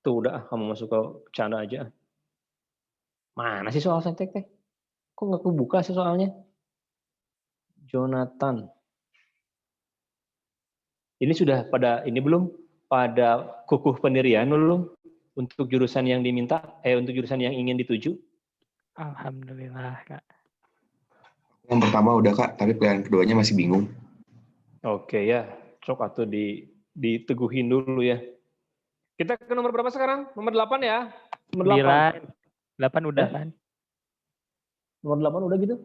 Tuh udah kamu masuk ke bercanda aja. Mana sih soal saintek teh? Kok nggak kebuka sih soalnya? Jonathan. Ini sudah pada ini belum? Pada kukuh pendirian belum? Untuk jurusan yang diminta, untuk jurusan yang ingin dituju? Alhamdulillah, Kak. Yang pertama udah Kak, tapi pilihan keduanya masih bingung. Oke ya, sok atau diteguhin dulu ya. Kita ke nomor berapa sekarang? Nomor 8 ya? Nomor 8. 8 udah kan? Nomor 8 udah gitu?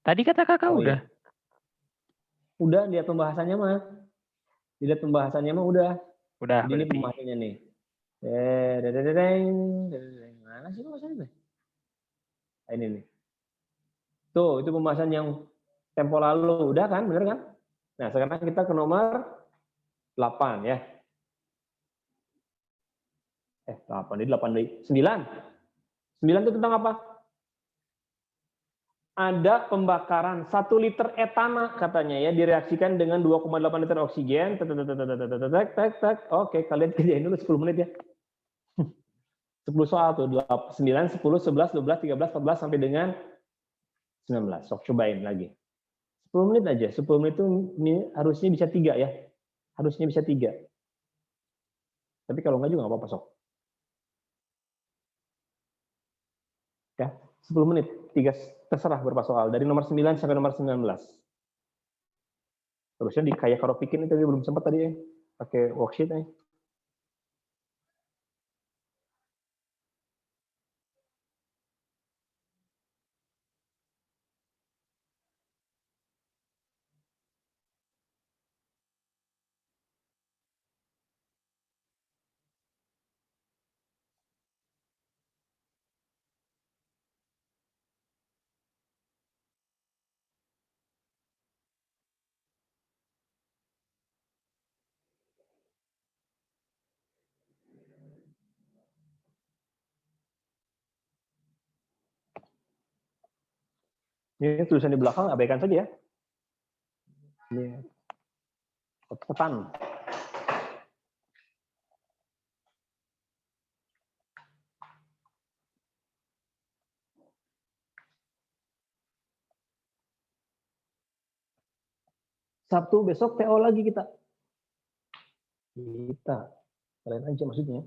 Tadi kata Kakak udah. Iya. Udah, lihat pembahasannya mah. Dilihat pembahasannya mah udah. Udah. Jadi ini pembahasannya nih. Mana sih pembahasannya? Ini nih. Tuh, itu pembahasan yang tempo lalu. Udah kan? Bener kan? Nah, sekarang kita ke nomor 8 ya. 8, ini 8 dari 9. 9 itu tentang apa? Ada pembakaran 1 liter etana katanya ya, direaksikan dengan 2,8 liter oksigen. Oke, kalian kerjain dulu 10 menit ya. 10 soal tuh, 9, 10, 11, 12, 13, 14 sampai dengan 19. Sok cobain lagi. 10 menit aja. 10 menit itu harusnya bisa 3 ya. Harusnya bisa 3. Tapi kalau enggak juga enggak apa-apa, sok. Ya, 10 menit, 3 terserah berapa soal dari nomor 9 sampai nomor 19. Terusnya di kayak karo bikin itu belum sempat tadi ya. Pakai worksheet nih. Ini tulisan di belakang abaikan saja ya. Ini ketan. Sabtu besok TO lagi kita. Kalian aja maksudnya.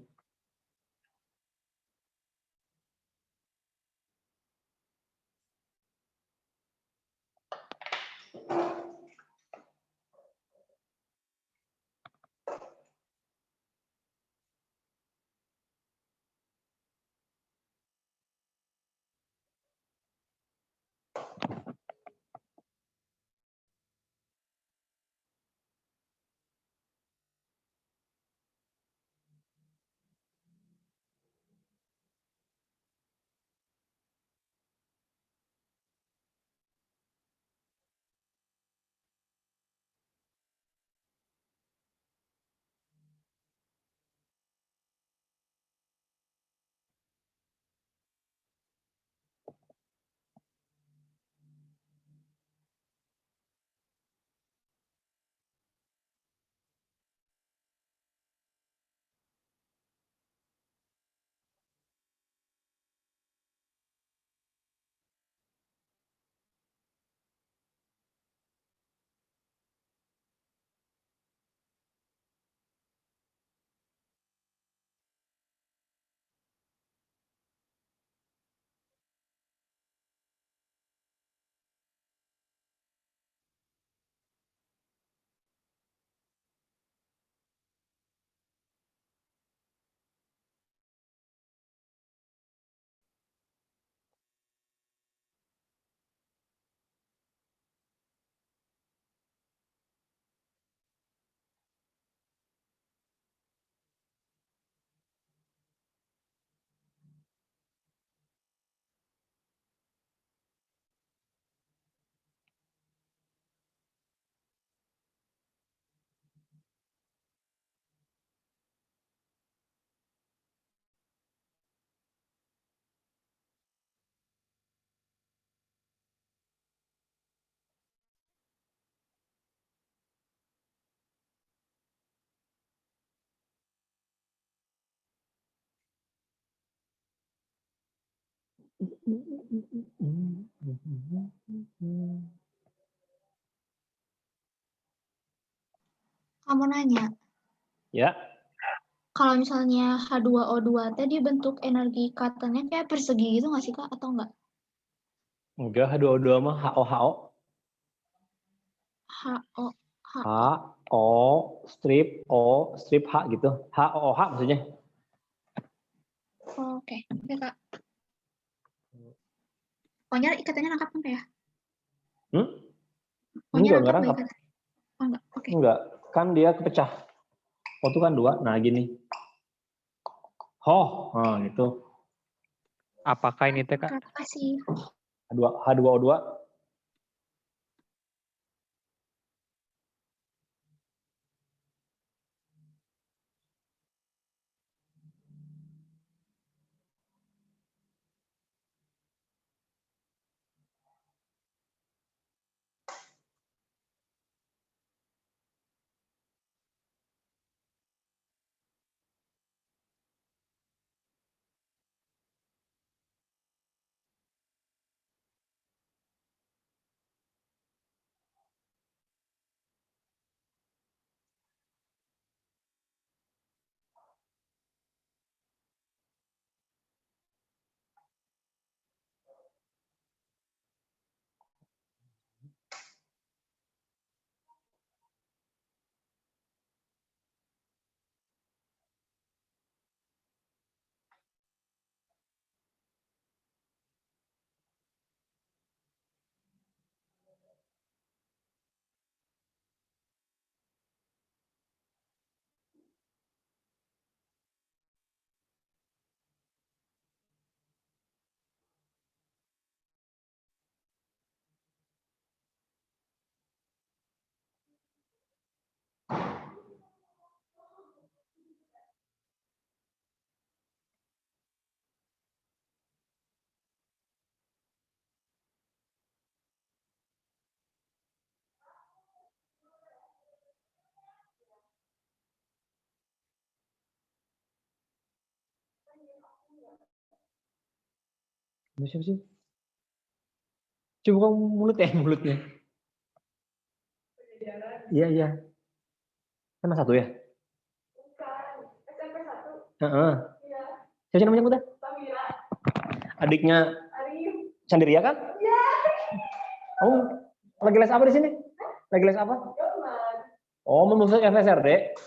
Kamu nanya, Ya, kalau misalnya H2O2 tadi bentuk energi ikatannya kayak persegi gitu nggak sih Kak? Atau enggak? enggak H2O2 mah HO. HO, HO strip O strip H gitu. HOH maksudnya. Oke, oke Kak. Pokoknya ikatannya rangkap kan Kak ya? Pokoknya Enggak rangkap rangkap. ikatannya? Oh enggak, oke. Enggak, kan dia kepecah. O itu kan 2. Nah, gini. Nah gitu. Apakah ini teh, Kak? Terima kasih. H2O2. Siapa sih? Coba buka mulut ya, mulutnya. Iya. Sama satu ya? Bukan, SMP 1. Heeh. Siapa sih namanya Muda? Samira. Adiknya Sandiria kan? Iya. Oh, lagi les apa di sini? Lagi les apa? Oh, mau masuk FSRD?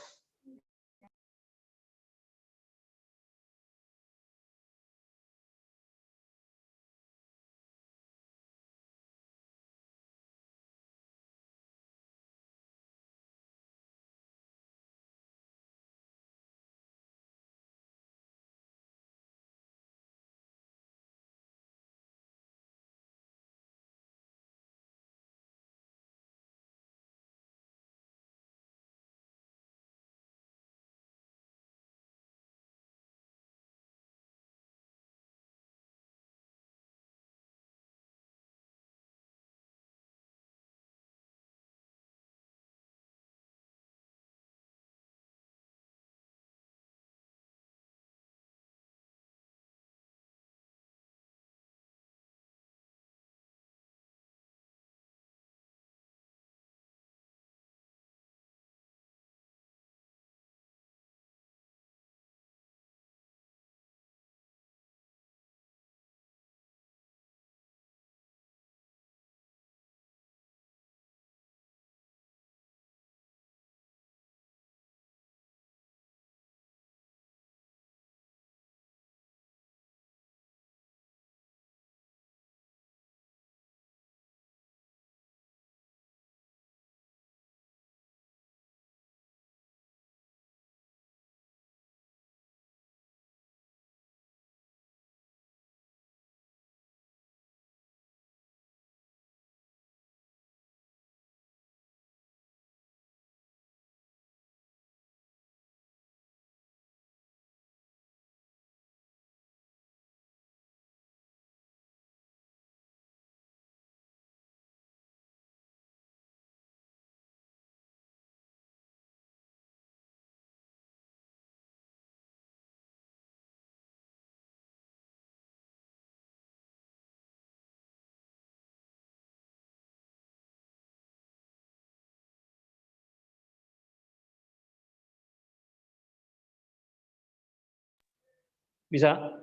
Bisa?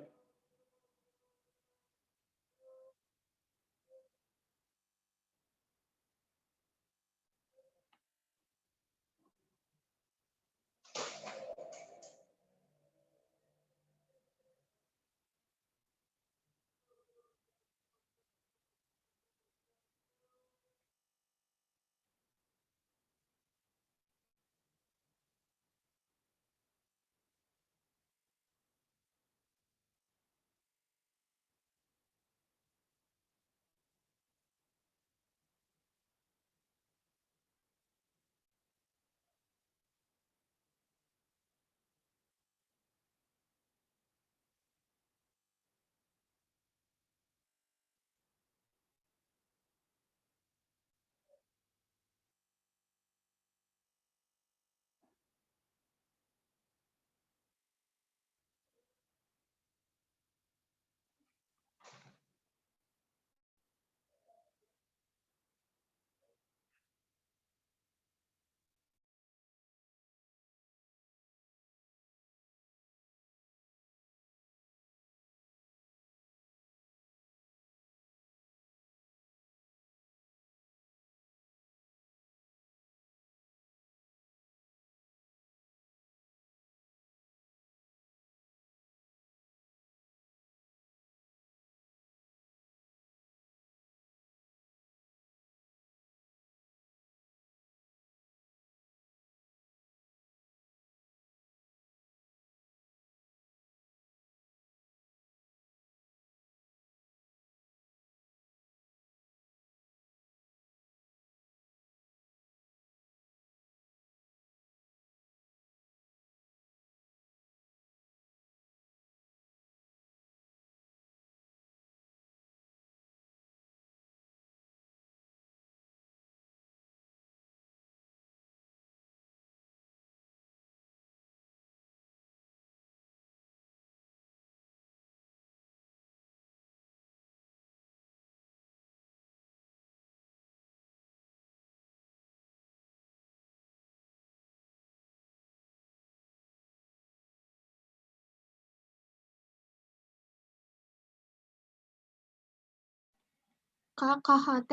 Kak, KHT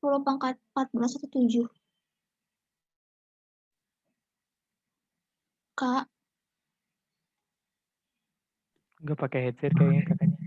10 pangkat 14 atau 7? Kak, Nggak pakai headset kayaknya kakaknya.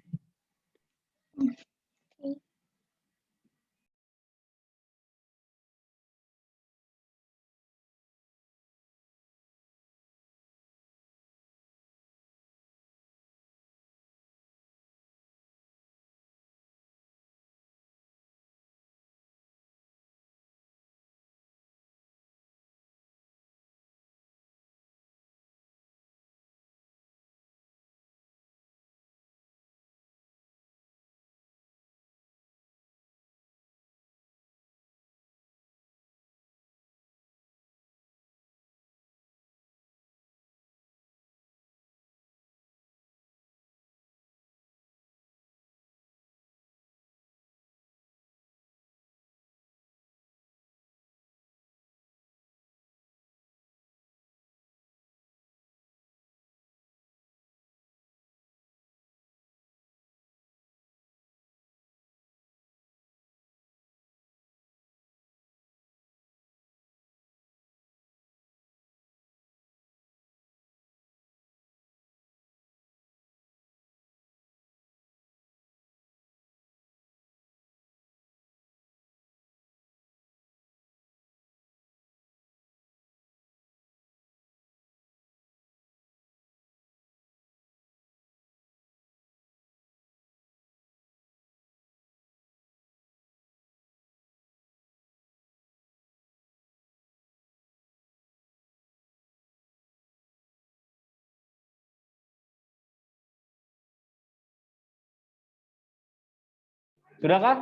Sudah kah?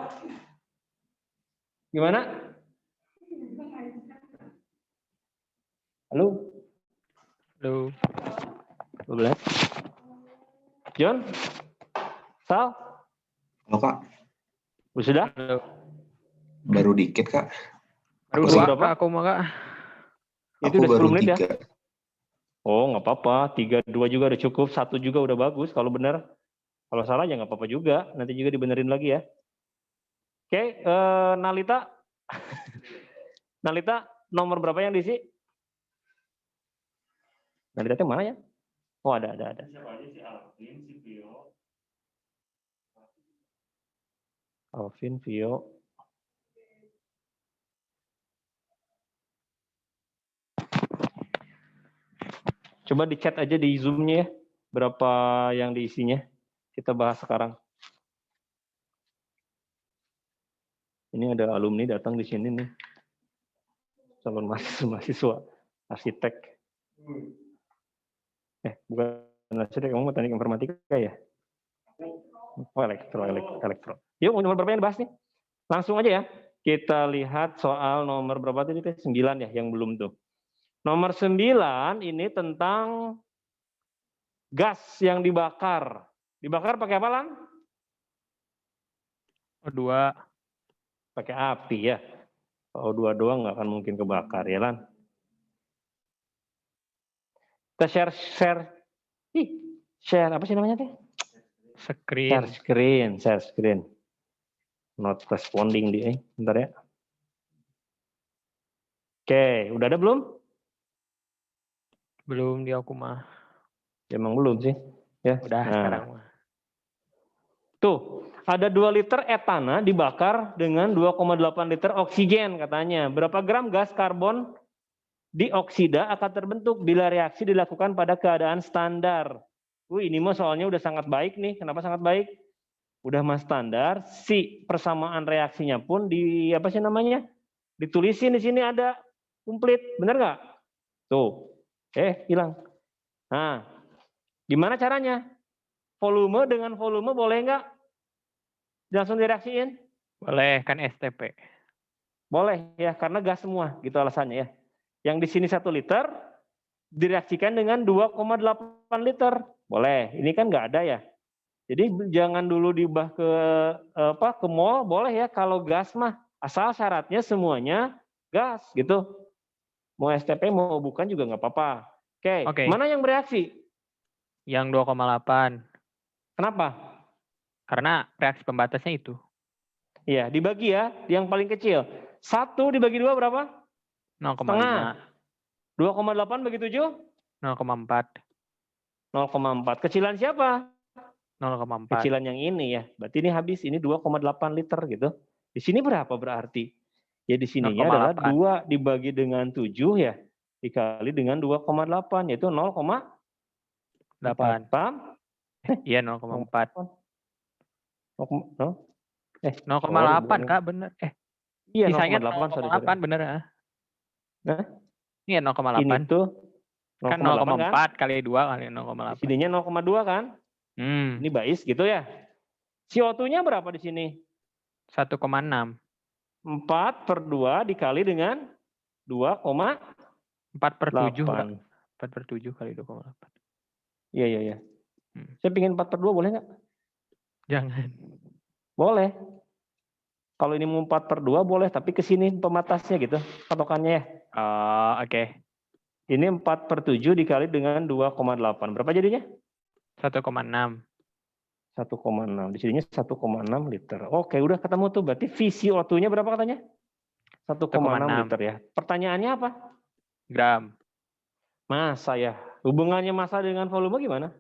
Gimana? Halo? Halo. 12. John? Sal? Halo Kak, Sudah? Halo. baru dikit Kak. Baru Baru dua berapa? Kak, aku mah Kak. Itu Aku udah 10 baru menit ya? 3. Oh, nggak apa-apa. 3-2 juga udah cukup. 1 juga udah bagus. Kalau benar. Kalau salah ya nggak apa-apa juga. Nanti juga dibenerin lagi ya. Oke, Nalita. Nalita, nomor berapa yang diisi? Nalita itu mana ya? Oh, ada. Alvin, Vio. Coba di chat aja di Zoom-nya ya. Berapa yang diisinya. Kita bahas sekarang. Ini ada alumni datang di sini nih. Calon mahasiswa arsitek. Bukan arsitek, kamu mau teknik informatika ya? Oh, elektro. Yuk, nomor berapa yang dibahas nih? Langsung aja ya. Kita lihat soal nomor berapa tadi? 9 ya, yang belum tuh. Nomor 9 ini tentang gas yang dibakar. Dibakar pakai apa, Lan? O2. Pakai api ya. Kalau O2 doang nggak akan mungkin kebakar ya, Lan. Kita share apa sih namanya teh? Share screen. Not responding dia. Bentar ya. Oke, udah ada belum? Belum di aku mah. Emang belum sih. Ya. Udah sekarang mah. Tuh, ada 2 liter etana dibakar dengan 2,8 liter oksigen katanya. Berapa gram gas karbon dioksida akan terbentuk bila reaksi dilakukan pada keadaan standar? Ini mah soalnya udah sangat baik nih. Kenapa sangat baik? Udah mah standar, si persamaan reaksinya pun ditulisin di sini ada komplit, bener nggak? Tuh, hilang. Nah, gimana caranya? Volume dengan volume boleh nggak langsung direaksiin? Boleh, kan STP. Boleh ya, karena gas semua, gitu alasannya ya. Yang di sini 1 liter direaksikan dengan 2,8 liter. Boleh, ini kan nggak ada ya. Jadi jangan dulu diubah ke mol, boleh ya kalau gas mah. Asal syaratnya semuanya gas gitu. Mau STP mau bukan juga nggak apa-apa. Oke, mana yang bereaksi? Yang 2,8. Kenapa? Karena reaksi pembatasnya itu. Iya, dibagi ya, yang paling kecil. 1 dibagi 2 berapa? 0,5. 2,8 bagi 7? 0,4. 0,4. Kecilan siapa? 0,4. Kecilan yang ini ya. Berarti ini habis, ini 2,8 liter gitu. Di sini berapa berarti? Ya di sininya adalah 2 dibagi dengan 7 ya. Dikali dengan 2,8 yaitu 0,8. Iya 0,4. 0,8 Kak, bener. Iya 0,8 bener ya. Nah, iya 0,8. ini tuh 0,8 kan 0,4 kali 2 kali 0,8. Di sininya 0,2 kan? Ini bais gitu ya. CO2-nya berapa di sini? 1,6. 4/2 dikali dengan 4/7. 4/7 kali 2,8. Iya. Saya pingin 4/2 boleh nggak? Jangan. Boleh. Kalau ini mau 4/2 boleh, tapi ke sini pematasnya gitu, patokannya ya. Oke. Ini 4/7 dikali dengan 2,8. Berapa jadinya? 1,6. 1,6. Di sininya 1,6 liter. Oke, udah ketemu tuh. Berarti VCO2-nya berapa katanya? 1,6 liter ya. Pertanyaannya apa? Gram. Massa ya. Hubungannya massa dengan volume gimana?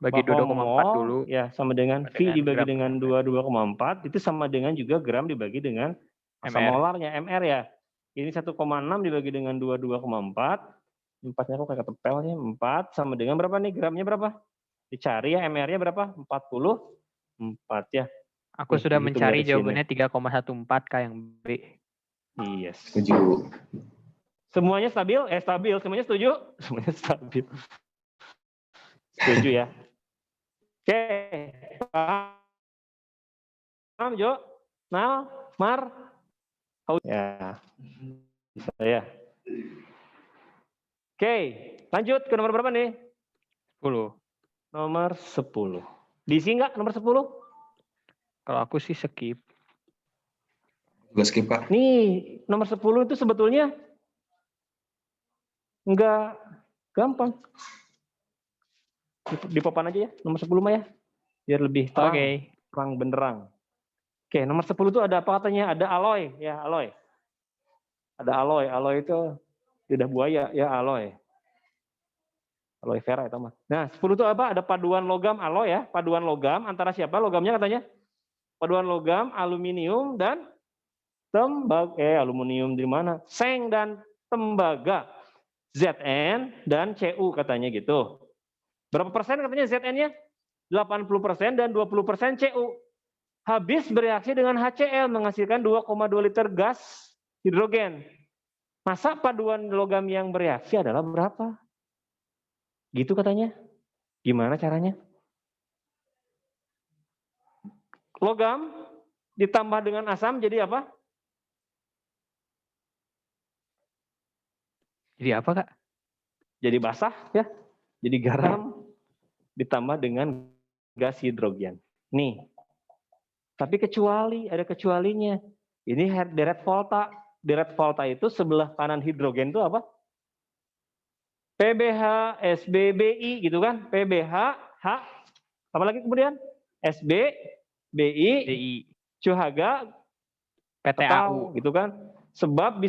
Bagi 2,4 dulu. Ya, sama dengan V dibagi dengan 2,4. Itu sama dengan juga gram dibagi dengan massa molarnya, MR ya. Ini 1,6 dibagi dengan 2,4. 4-nya kok kayak ketepel ya. 4 sama dengan berapa nih? Gramnya berapa? Dicari ya, MR-nya berapa? 44 ya. Aku sudah mencari jawabannya 3,14 K yang B. Iya. Setuju. Semuanya stabil? Stabil. Semuanya setuju? Semuanya stabil. Setuju ya. Oke. Paham, Jo? Nal? Mar? Ya. Bisa ya. Oke. Lanjut ke nomor berapa nih? 10. Nomor 10. Diisi nggak nomor 10? Kalau aku sih skip. Gue skip, Pak. Nih, nomor 10 itu sebetulnya Enggak, gampang. Di papan aja ya, nomor 10 mah ya. Biar lebih terang, Oke. terang benderang. Oke, nomor 10 itu ada apa katanya? Ada aloy, ya aloy. Ada aloy, aloy itu lidah buaya, ya aloy. Aloe vera itu mah. Nah, 10 itu apa? Ada paduan logam aloy ya, paduan logam antara siapa logamnya katanya? Paduan logam, aluminium dan tembaga. Aluminium di mana? Seng dan tembaga. Zn dan Cu katanya gitu. Berapa persen katanya Zn-nya? 80% dan 20% Cu. Habis bereaksi dengan HCl menghasilkan 2,2 liter gas hidrogen. Masa paduan logam yang bereaksi adalah berapa? Gitu katanya. Gimana caranya? Logam ditambah dengan asam jadi apa? Jadi apa, Kak? Jadi basah ya. Jadi garam ditambah dengan gas hidrogen. Nih. Tapi ada kecualinya. Ini deret volta. Deret volta itu sebelah kanan hidrogen itu apa? PBH, SB, BI gitu kan? PBH, H, apa lagi kemudian? SB, BI, CuHaga, PTAU gitu kan? Sebab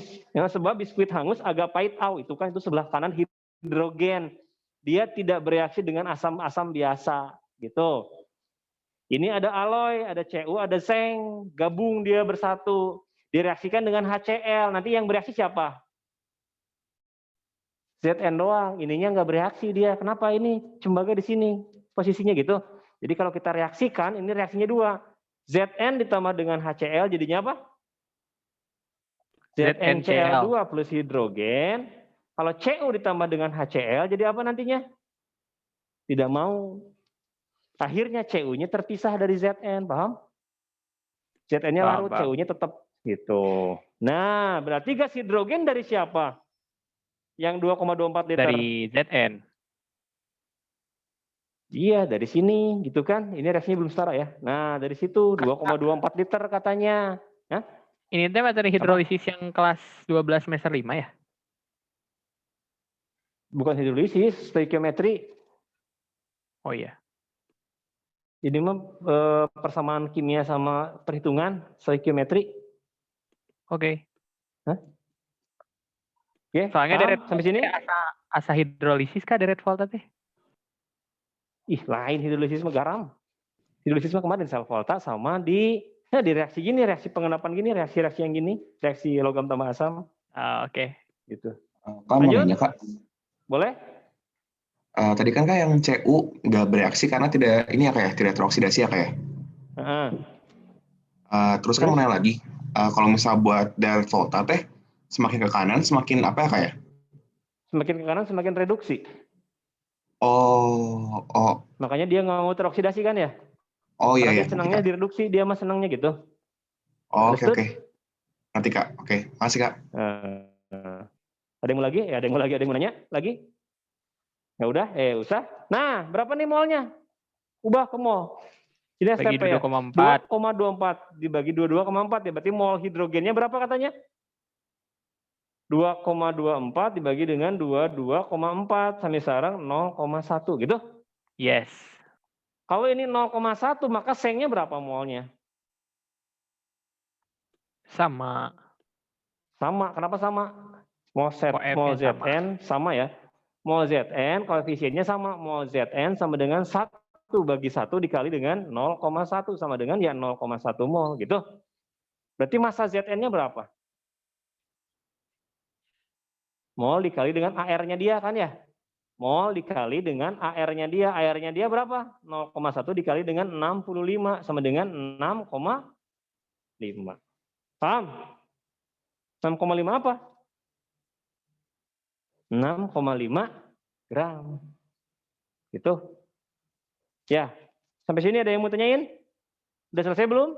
biskuit hangus agak pahit itu kan itu sebelah kanan hidrogen. Dia tidak bereaksi dengan asam-asam biasa gitu. Ini ada aloy, ada Cu, ada seng, gabung dia bersatu. Direaksikan dengan HCl. Nanti yang bereaksi siapa? Zn doang, ininya nggak bereaksi dia. Kenapa ini? Tembaga di sini posisinya gitu. Jadi kalau kita reaksikan, ini reaksinya dua. Zn ditambah dengan HCl jadinya apa? ZnCl2 plus hidrogen. Kalau Cu ditambah dengan HCl jadi apa nantinya? Tidak mau. Akhirnya Cu-nya terpisah dari Zn, paham? Zn-nya larut, Cu-nya tetap gitu. Nah, berarti gas hidrogen dari siapa? Yang 2,24 liter. Dari Zn. Iya, dari sini gitu kan. Ini reaksinya belum setara ya. Nah, dari situ 2,24 liter katanya. Hah? Ini teh materi hidrolisis yang kelas 12 semester 5 ya? Bukan hidrolisis, stoikiometri. Oh iya. Ini mah persamaan kimia sama perhitungan, stoikiometri. Oke. Hah? Oke, Soalnya deret sampai sini? asa hidrolisis kah deret volta teh? Ih, lain hidrolisis mah garam. Hidrolisis mah kemarin sel volta sama di reaksi gini, reaksi pengenapan gini, reaksi yang gini, reaksi logam tambah asam. Oke. Gitu. Kak mau nanya, Kak. Boleh? Tadi kan Kak yang Cu nggak bereaksi karena tidak tidak teroksidasi ya Kak ya? Terus kan mau nanya lagi, kalau misal buat deret volta teh semakin ke kanan semakin apa ya Kak ya? Semakin ke kanan semakin reduksi. Oh. Makanya dia nggak mau teroksidasi kan ya? Oh iya. Dia senangnya direduksi, dia mah senangnya gitu. Oh, oke. Nanti Kak, oke. Makasih Kak. Ada yang mau lagi? Ada yang mau nanya lagi? Ya udah, usah. Nah, berapa nih molnya? Ubah ke mol. Ini bagi STP ya. 2,4. 2,24 dibagi 22,4 ya. Berarti mol hidrogennya berapa katanya? 2,24 dibagi dengan 22,4 sampai sekarang 0,1 gitu. Yes. Kalau ini 0,1 maka sengnya berapa molnya? Sama. Kenapa sama? Mol Zn sama ya. Mol Zn koefisiennya sama. Mol Zn sama dengan 1 bagi 1 dikali dengan 0,1 sama dengan ya 0,1 mol gitu. Berarti massa Zn-nya berapa? Mol dikali dengan AR-nya dia kan ya? Mol dikali dengan AR-nya dia. AR-nya dia berapa? 0,1 dikali dengan 65 sama dengan 6,5. Paham? 6,5 apa? 6,5 gram. Gitu. Ya. Sampai sini ada yang mau tanyain? Udah selesai belum?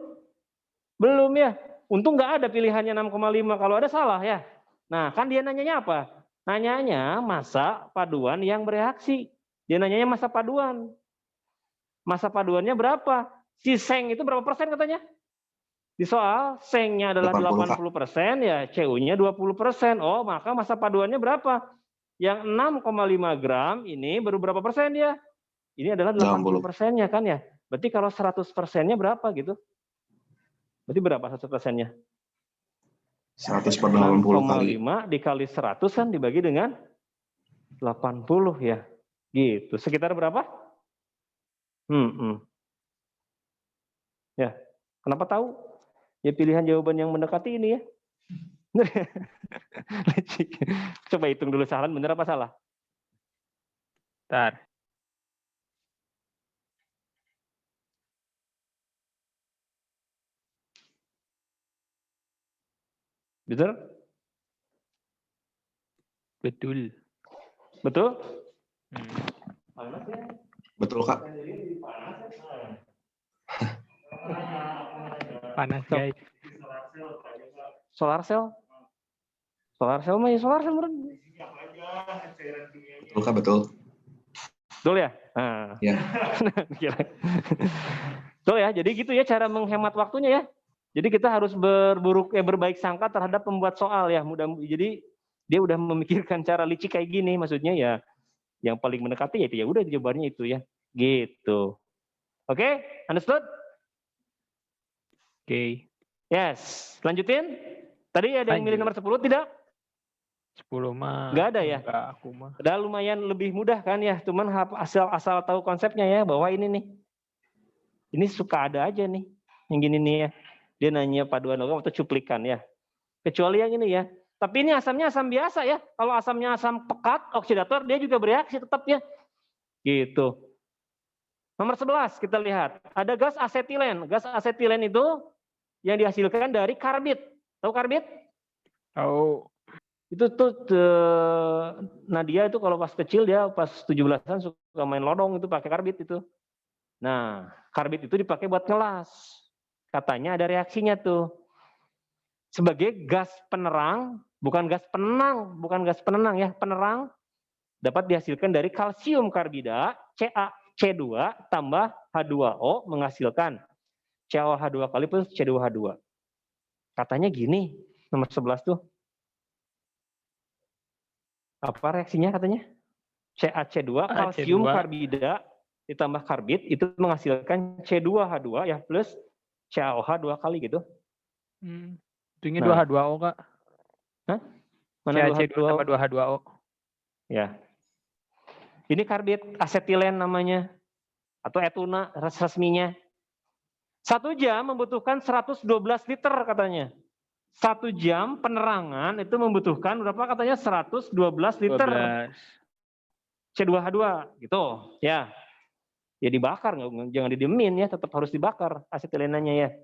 Belum ya. Untung nggak ada pilihannya 6,5. Kalau ada salah ya. Nah, kan dia nanyanya apa? Nanyanya massa paduan yang bereaksi. Dia nanyanya massa paduan. Massa paduannya berapa? Si seng itu berapa persen katanya? Di soal sengnya adalah 80% ya, Cu-nya 20%. Oh, maka massa paduannya berapa? Yang 6,5 gram ini baru berapa persen dia? Ini adalah 80%-nya kan ya? Berarti kalau 100%-nya berapa gitu? Berarti berapa 100%-nya? 100 per 80 kali. 6,5 dikali 100 kan dibagi dengan 80 ya. Gitu. Sekitar berapa? Ya, kenapa tahu? Ya pilihan jawaban yang mendekati ini ya. Coba hitung dulu salah, bener apa salah? Bentar. Betul? Betul. Betul? Betul, Kak. Panas guys. Solar cell? Solar cell mah ya solar cell. Betul, Kak, betul. Betul ya? Nah. Ya. Betul ya, jadi gitu ya cara menghemat waktunya ya. Jadi kita harus berbaik sangka terhadap pembuat soal ya. Jadi dia udah memikirkan cara licik kayak gini, maksudnya ya yang paling mendekati ya itu ya udah jawabannya itu ya. Gitu. Oke, understood? Oke. Yes, lanjutin. Tadi ada yang milih nomor 10 tidak? 10 mah. Nggak ada ya? Enggak, aku mah. Udah lumayan lebih mudah kan ya, cuman asal tahu konsepnya ya, bahwa ini nih. Ini suka ada aja nih, yang gini nih ya. Dia nanya paduan logam atau cuplikan ya. Kecuali yang ini ya. Tapi ini asamnya asam biasa ya. Kalau asamnya asam pekat, oksidator, dia juga bereaksi tetap ya. Gitu. Nomor 11 kita lihat. Ada gas asetilen. Gas asetilen itu yang dihasilkan dari karbit. Tahu karbit? Tahu. Itu tuh Nadia itu kalau pas kecil dia pas 17-an suka main lodong itu pakai karbit itu. Nah, karbit itu dipakai buat ngelas. Katanya ada reaksinya tuh. Sebagai gas penerang, bukan gas penenang ya, penerang dapat dihasilkan dari kalsium karbida CaC2 tambah H2O menghasilkan CaOH2 kali plus C2H2. Katanya gini, nomor 11 tuh. Apa reaksinya katanya? CaC2 kalsium karbida ditambah karbit itu menghasilkan C2H2 ya plus CaOH 2 kali gitu. Itu 2H2O, Kak. Hah? Mana CaC2 tambah 2H2O. Ya. Ini karbit asetilen namanya. Atau etuna resminya. 1 jam membutuhkan 112 liter katanya. 1 jam penerangan itu membutuhkan berapa katanya? 112 liter. 12. C2H2 gitu. Ya. Ya dibakar, jangan didiemin ya, tetap harus dibakar asetilenanya ya.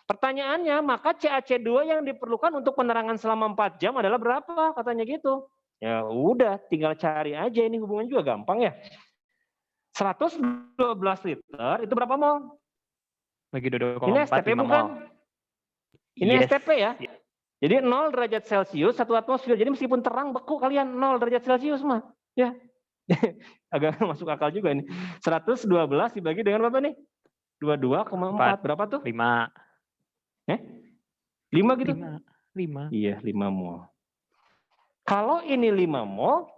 Pertanyaannya, maka CaC2 yang diperlukan untuk penerangan selama 4 jam adalah berapa? Katanya gitu. Ya udah, tinggal cari aja, ini hubungan juga gampang ya. 112 liter itu berapa mol? Bagi 2,4. Ini STP bukan? Ini yes. STP ya? Jadi 0 derajat Celcius 1 atmosfer. Jadi meskipun terang beku kalian 0 derajat Celcius mah. Ya. Agak masuk akal juga ini. 112 dibagi dengan berapa nih? 22,4. Berapa tuh? 5. 5 gitu? 5. Iya, 5 mol. Kalau ini 5 mol,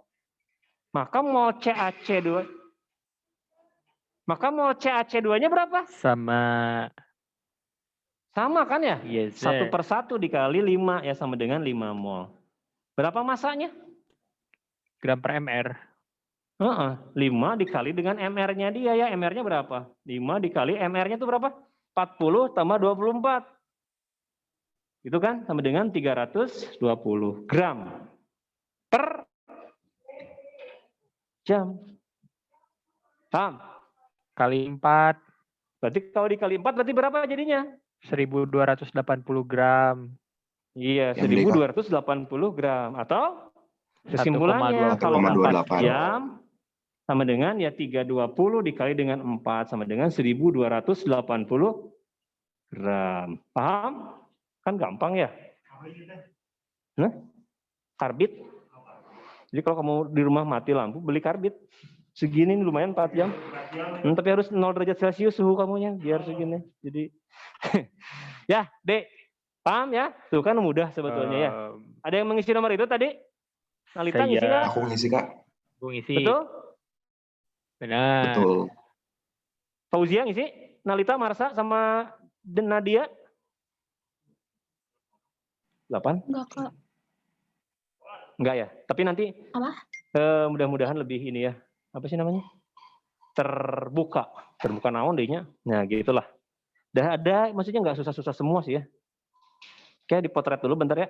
maka mol CaC2-nya berapa? Sama kan ya? Yes, 1/1 dikali 5 ya sama dengan 5 mol. Berapa masanya? Gram per mR. 5 dikali dengan mR-nya dia ya. mR-nya berapa? 5 dikali mR-nya itu berapa? 40 tambah 24. Itu kan sama dengan 320 gram per jam. Paham? Kali 4. Berarti kalau dikali 4 berarti berapa jadinya? 1280 gram. Iya, 1280 gram. Atau kesimpulannya kalau 4 jam sama dengan ya 320 dikali dengan 4 sama dengan 1280 gram. Paham? Kan gampang ya? Karbit. Jadi kalau kamu di rumah mati lampu, beli karbit. Segini lumayan 4 jam. Tapi harus 0 derajat Celcius suhu kamunya, biar segini. Jadi, ya, Dek. Paham ya? Tuh kan mudah sebetulnya ya. Ada yang mengisi nomor itu tadi? Nalita ngisi Saya. nggak? Aku ngisi, Kak. Gue ngisi. Betul? Benar. Betul. Fauzia ngisi? Nalita, Marsa, sama Nadia? 8? Enggak, Kak. Enggak ya? Tapi nanti Apa? mudah-mudahan lebih ini ya. Apa sih namanya? Terbuka naon dehnya. Nah, gitulah. Dah ada, maksudnya nggak susah-susah semua sih ya. Oke, dipotret dulu bentar ya.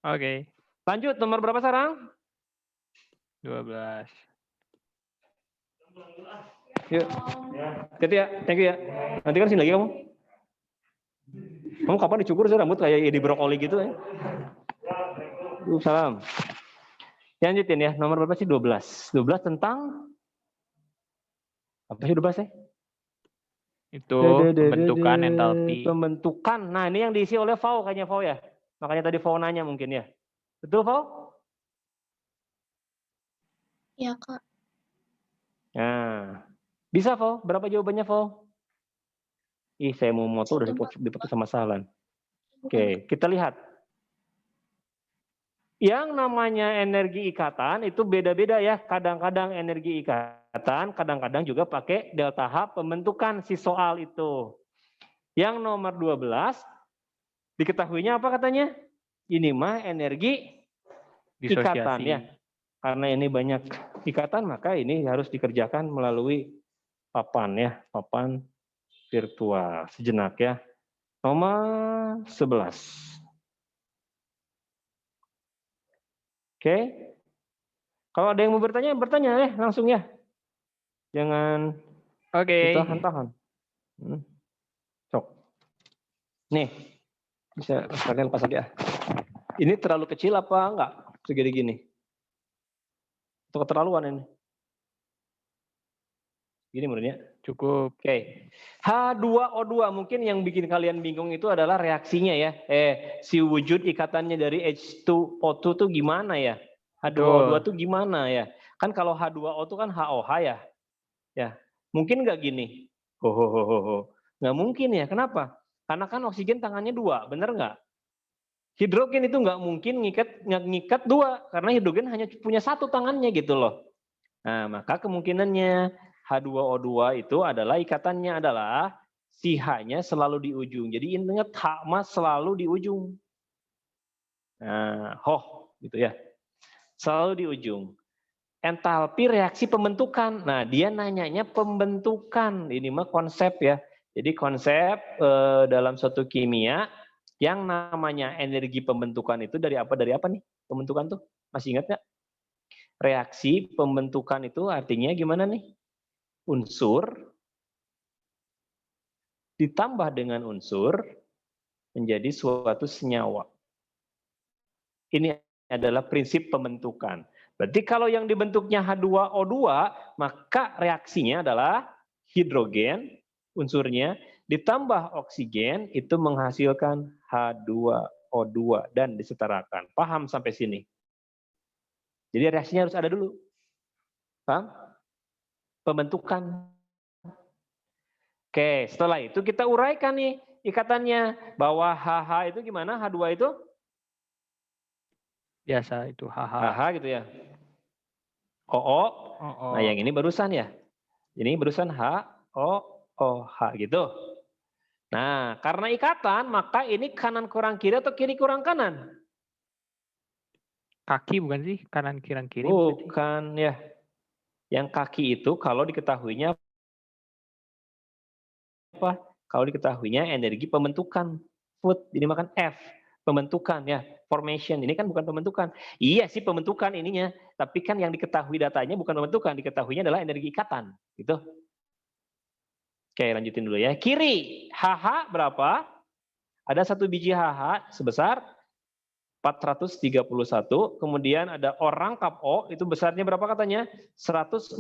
Oke. Lanjut, nomor berapa sekarang? 12. Yuk. Gitu ya, thank you ya. Nanti kan sini lagi kamu. Kamu kapan dicukur sih rambut kayak di brokoli gitu ya? Salam. Lanjutin ya, nomor berapa sih? 12. 12 tentang apa sih 12 ya? Itu pembentukan entalpi. Pembentukan. Nah, ini yang diisi oleh Fau kayaknya Fau ya. Makanya tadi Fau nanya mungkin ya. Betul Fau? Ya, Kak. Nah, bisa Fau? Berapa jawabannya Fau? Ih, saya mau moto udah dipotong sama Sahlan. Oke, kita lihat. Yang namanya energi ikatan itu beda-beda ya. Kadang-kadang energi ikatan, kadang-kadang juga pakai delta H pembentukan si soal itu. Yang nomor 12, diketahuinya apa katanya? Ini mah energi ikatan ya. Karena ini banyak ikatan, maka ini harus dikerjakan melalui papan ya. Papan virtual. Sejenak ya. Nomor 11. Oke. Kalau ada yang mau bertanya, bertanya ya langsung ya. Jangan ditahan-tahan. Sok. Nih, bisa kalian pas aja. Ini terlalu kecil apa enggak? Segini gini. Atau keterlaluan ini? Gini menurutnya. Cukup. Oke. H2O2 mungkin yang bikin kalian bingung itu adalah reaksinya ya. Si wujud ikatannya dari H2O2 tuh gimana ya? H2O2 tuh gimana ya? Kan kalau H2O itu kan HOH ya. Ya, mungkin nggak gini. Nggak mungkin ya. Kenapa? Karena kan oksigen tangannya 2, bener nggak? Hidrogen itu nggak mungkin ngikat 2, karena hidrogen hanya punya 1 tangannya gitu loh. Nah, maka kemungkinannya H2O2 itu adalah ikatannya adalah si H-nya selalu di ujung. Jadi ingat H mas selalu di ujung. Nah, gitu ya. Selalu di ujung. Entalpi reaksi pembentukan. Nah, dia nanyanya pembentukan. Ini mah konsep ya. Jadi konsep dalam suatu kimia yang namanya energi pembentukan itu dari apa nih? Pembentukan tuh masih ingat nggak? Reaksi pembentukan itu artinya gimana nih? Unsur ditambah dengan unsur menjadi suatu senyawa. Ini adalah prinsip pembentukan. Berarti kalau yang dibentuknya H2O2, maka reaksinya adalah hidrogen, unsurnya, ditambah oksigen, itu menghasilkan H2O2 dan disetarakan. Paham sampai sini? Jadi reaksinya harus ada dulu. Paham? Pembentukan. Oke, setelah itu kita uraikan nih ikatannya. Bahwa HH itu gimana? H2 itu? Biasa itu HH. HH gitu ya. OO. Nah yang ini barusan ya. Ini barusan HOOH gitu. Nah karena ikatan maka ini kanan kurang kiri atau kiri kurang kanan? Kaki bukan sih? Kanan kiri. Bukan ya. Yang kaki itu kalau diketahuinya apa? Kalau diketahuinya energi pembentukan. Food, ini makan F. Pembentukan ya. Formation. Ini kan bukan pembentukan. Iya sih pembentukan ininya. Tapi kan yang diketahui datanya bukan pembentukan. Diketahuinya adalah energi ikatan. Gitu. Oke lanjutin dulu ya. Kiri. HH berapa? Ada 1 biji HH sebesar 431, kemudian ada orang kap O, itu besarnya berapa katanya? 142.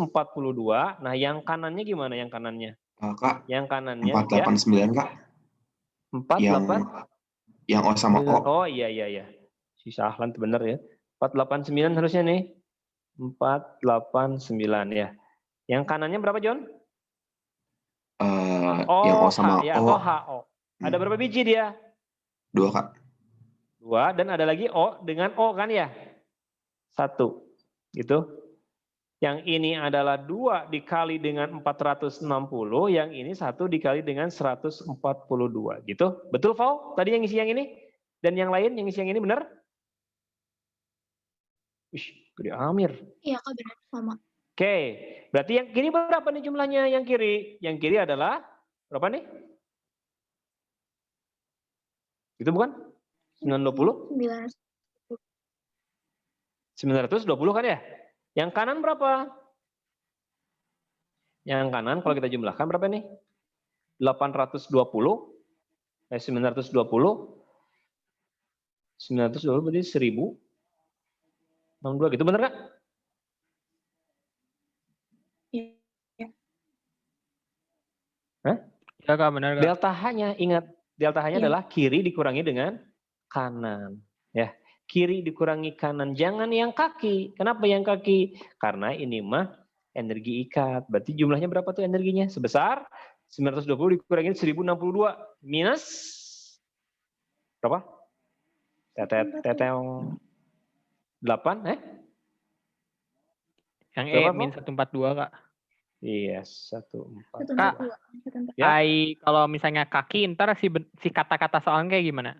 Nah, yang kanannya gimana yang kanannya? Kak, yang kanannya 489 ya? Kak. 48? Yang O sama O. Oh iya. Si Sahlan itu benar ya. 489 harusnya nih. 489 ya. Yang kanannya berapa John? Yang O sama ya, O. HO. Ada berapa biji dia? 2 Kak. 2 dan ada lagi O dengan O kan ya? Gitu. Yang ini adalah 2 dikali dengan 460, yang ini 1 dikali dengan 142. Gitu. Betul, Fau? Tadi yang isi yang ini? Dan yang lain yang isi yang ini benar? Wih, gede Amir. Iya Kak, benar sama. Oke, berarti yang kiri berapa nih jumlahnya yang kiri? Yang kiri adalah berapa nih? Itu bukan? 920? 920 kan ya? Yang kanan berapa? Yang kanan kalau kita jumlahkan berapa nih? 820, 920. 920 berarti 1062 gitu, bener nggak? Iya. Hah? Ya Kak, benar Kak. Delta H-nya, ingat, delta H-nya Iya. adalah kiri dikurangi dengan kanan. Ya, kiri dikurangi kanan, jangan yang kaki. Kenapa yang kaki? Karena ini mah energi ikat. Berarti jumlahnya berapa tuh energinya? Sebesar 920 dikurangi 1062 minus berapa? Teteng 8, Yang berapa, min 142 Kak. Iya, 14. Kak, 142. Ya. kalau misalnya kaki, ntar si kata-kata soalnya kayak gimana?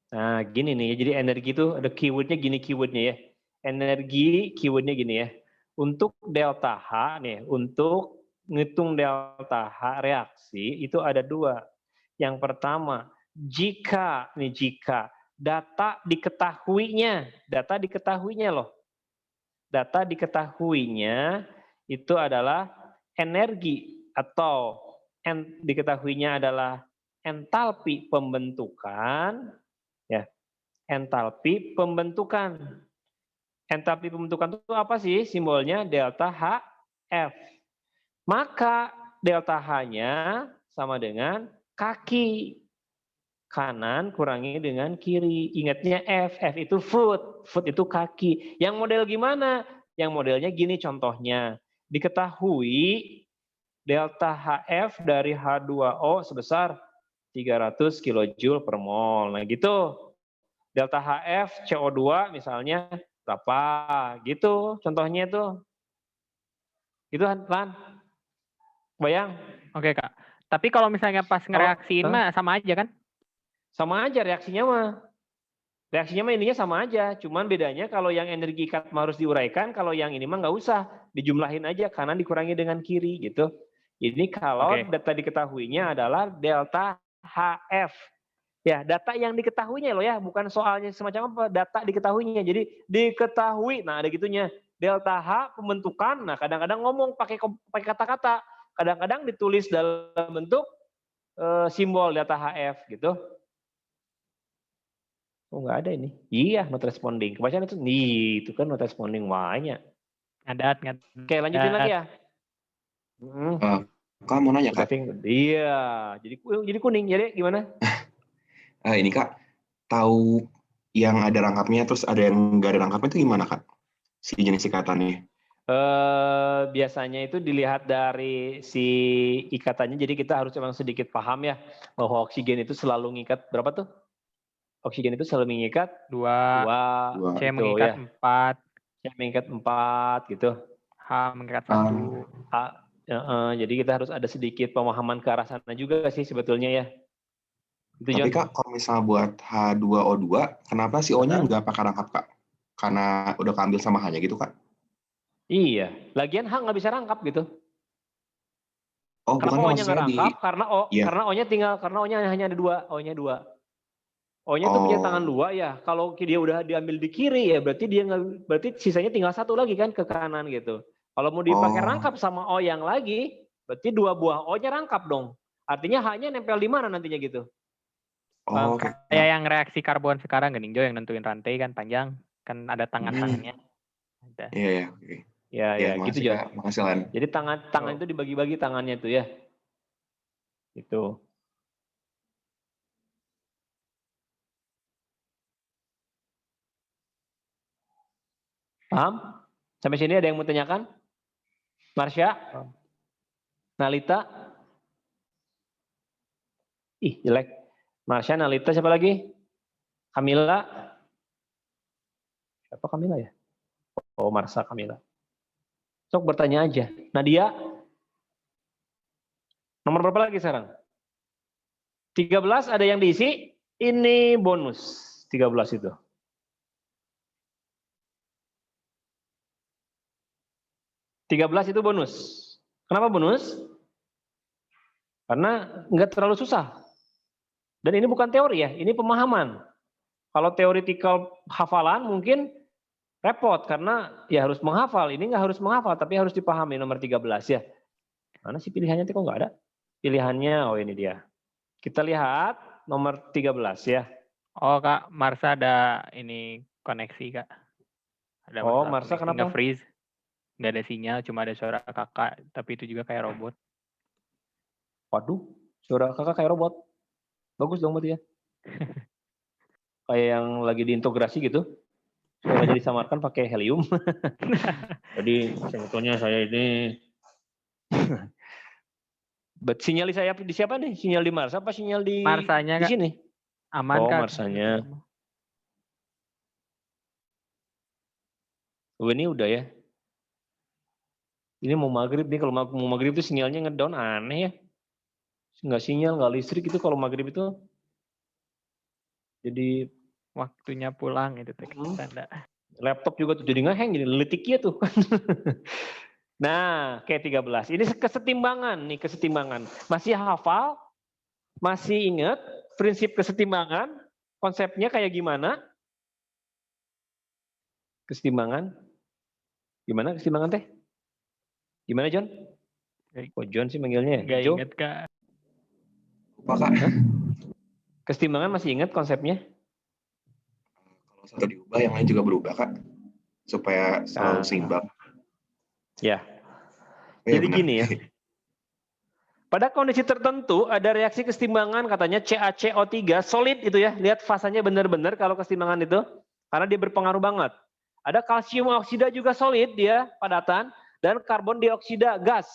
Nah, gini nih, jadi energi itu ada keywordnya gini keywordnya ya. Energi keywordnya gini ya. Untuk delta H nih, untuk ngitung delta H reaksi itu ada 2. Yang pertama, jika data diketahuinya loh. Data diketahuinya itu adalah energi atau diketahuinya adalah entalpi pembentukan. Ya, entalpi pembentukan. Entalpi pembentukan itu apa sih? Simbolnya delta HF. Maka delta H-nya sama dengan kaki. Kanan kurangi dengan kiri. Ingatnya F. F itu foot. Foot itu kaki. Yang model gimana? Yang modelnya gini contohnya. Diketahui delta HF dari H2O sebesar 300 kJ per mol. Nah gitu. Delta HF CO2 misalnya berapa? Gitu contohnya tuh. Gitu kan? Bayang? Oke Kak. Tapi kalau misalnya pas ngereaksiin mah sama aja kan? Sama aja reaksinya mah. Reaksinya mah intinya sama aja. Cuman bedanya kalau yang energi ikat harus diuraikan, kalau yang ini mah nggak usah. Dijumlahin aja, kanan dikurangi dengan kiri gitu. Ini kalau data diketahuinya adalah delta HF. Ya, data yang diketahuinya loh ya, bukan soalnya semacam apa, data diketahuinya. Jadi diketahui, nah ada gitunya. Delta H pembentukan, nah kadang-kadang ngomong pakai kata-kata, kadang-kadang ditulis dalam bentuk simbol delta HF gitu. Oh nggak ada ini. Iya, not responding. Kebacaan itu, nih itu kan not responding banyak. Ngadat. Oke, lanjutin lagi ya. Kak mau nanya Kak. Iya, jadi kuning. Jadi gimana? Ini Kak, tahu yang ada rangkapnya terus ada yang nggak ada rangkapnya itu gimana Kak? Si jenis ikatannya? Biasanya itu dilihat dari si ikatannya. Jadi kita harus memang sedikit paham ya bahwa oksigen itu selalu ngikat berapa tuh? Oksigen itu selalu mengikat 2, C gitu, mengikat ya. 4, C mengikat 4 gitu. H mengikat 1. Jadi kita harus ada sedikit pemahaman ke arah sana juga sih sebetulnya ya. Itu, Tapi John. Kak, kalau misalnya buat H2O2, kenapa si O-nya nggak pakai rangkap Kak? Karena udah keambil sama H-nya gitu Kak? Iya, lagian H nggak bisa rangkap gitu. Oh, Kenapa bukannya O-nya nggak rangkap? Karena O-nya hanya ada 2, O-nya 2. O-nya tuh punya tangan 2 ya. Kalau dia udah diambil di kiri ya, berarti sisanya tinggal 1 lagi kan ke kanan gitu. Kalau mau dipakai rangkap sama O yang lagi, berarti 2 buah O-nya rangkap dong. Artinya H-nya nempel di mana nantinya gitu. Oke. Kayak yang reaksi karbon sekarang gini, Jo, yang nentuin rantai kan panjang, kan ada tangan-tangannya. Iya, oke. Ya, gitu Jo. Makasih Lan. Jadi tangan itu dibagi-bagi tangannya tuh ya. Itu. Paham? Sampai sini ada yang mau tanyakan? Marsha? Nalita? Ih, jelek. Marsha, Nalita, siapa lagi? Kamila? Siapa Kamila ya? Oh, Marsa Kamila. Sok bertanya aja. Nadia, nomor berapa lagi sekarang? 13 ada yang diisi, ini bonus 13 itu. Tiga belas itu bonus. Kenapa bonus? Karena nggak terlalu susah. Dan ini bukan teori ya, ini pemahaman. Kalau theoretical hafalan mungkin repot karena ya harus menghafal. Ini nggak harus menghafal, tapi harus dipahami nomor 13 ya. Mana sih pilihannya kok nggak ada? Pilihannya, oh ini dia. Kita lihat nomor 13 ya. Oh Kak, Marsa ada ini koneksi Kak. Ada Oh, masalah Marsa koneksi, kenapa? nge-freeze. Nggak ada sinyal, cuma ada suara kakak. Tapi itu juga kayak robot. Waduh, suara kakak kayak robot. Bagus dong berarti ya. Kayak yang lagi diintegrasi gitu. Suaranya disamarkan pakai helium. Jadi sebetulnya saya ini sinyal saya di siapa nih? Sinyal di Mars apa sinyal di Marsanya Kak, sini? aman Oh, Kak. Marsanya. Oh, ini udah ya. Ini mau maghrib nih, kalau mau maghrib itu sinyalnya ngedown, aneh ya. Nggak sinyal, nggak listrik itu kalau maghrib itu. Jadi Waktunya pulang itu tanda. laptop juga tuh jadi ngeheng, jadi letik ya tuh. Nah, kayak 13. Ini kesetimbangan nih, kesetimbangan. Masih hafal? Masih ingat prinsip kesetimbangan? Konsepnya kayak gimana? Kesetimbangan? Gimana kesetimbangan teh? Gimana John? Kok John sih manggilnya? Nggak Jo? inget Kak. Lupa Kak. Kesetimbangan masih ingat konsepnya? Kalau satu diubah, yang lain juga berubah Kak. Supaya selalu seimbang. Ya. Ya, Jadi benar. gini ya. Pada kondisi tertentu ada reaksi kesetimbangan katanya CaCO3 solid itu ya. Lihat fasanya benar-benar kalau kesetimbangan itu. Karena dia berpengaruh banget. Ada kalsium oksida juga solid dia padatan. Dan karbon dioksida gas.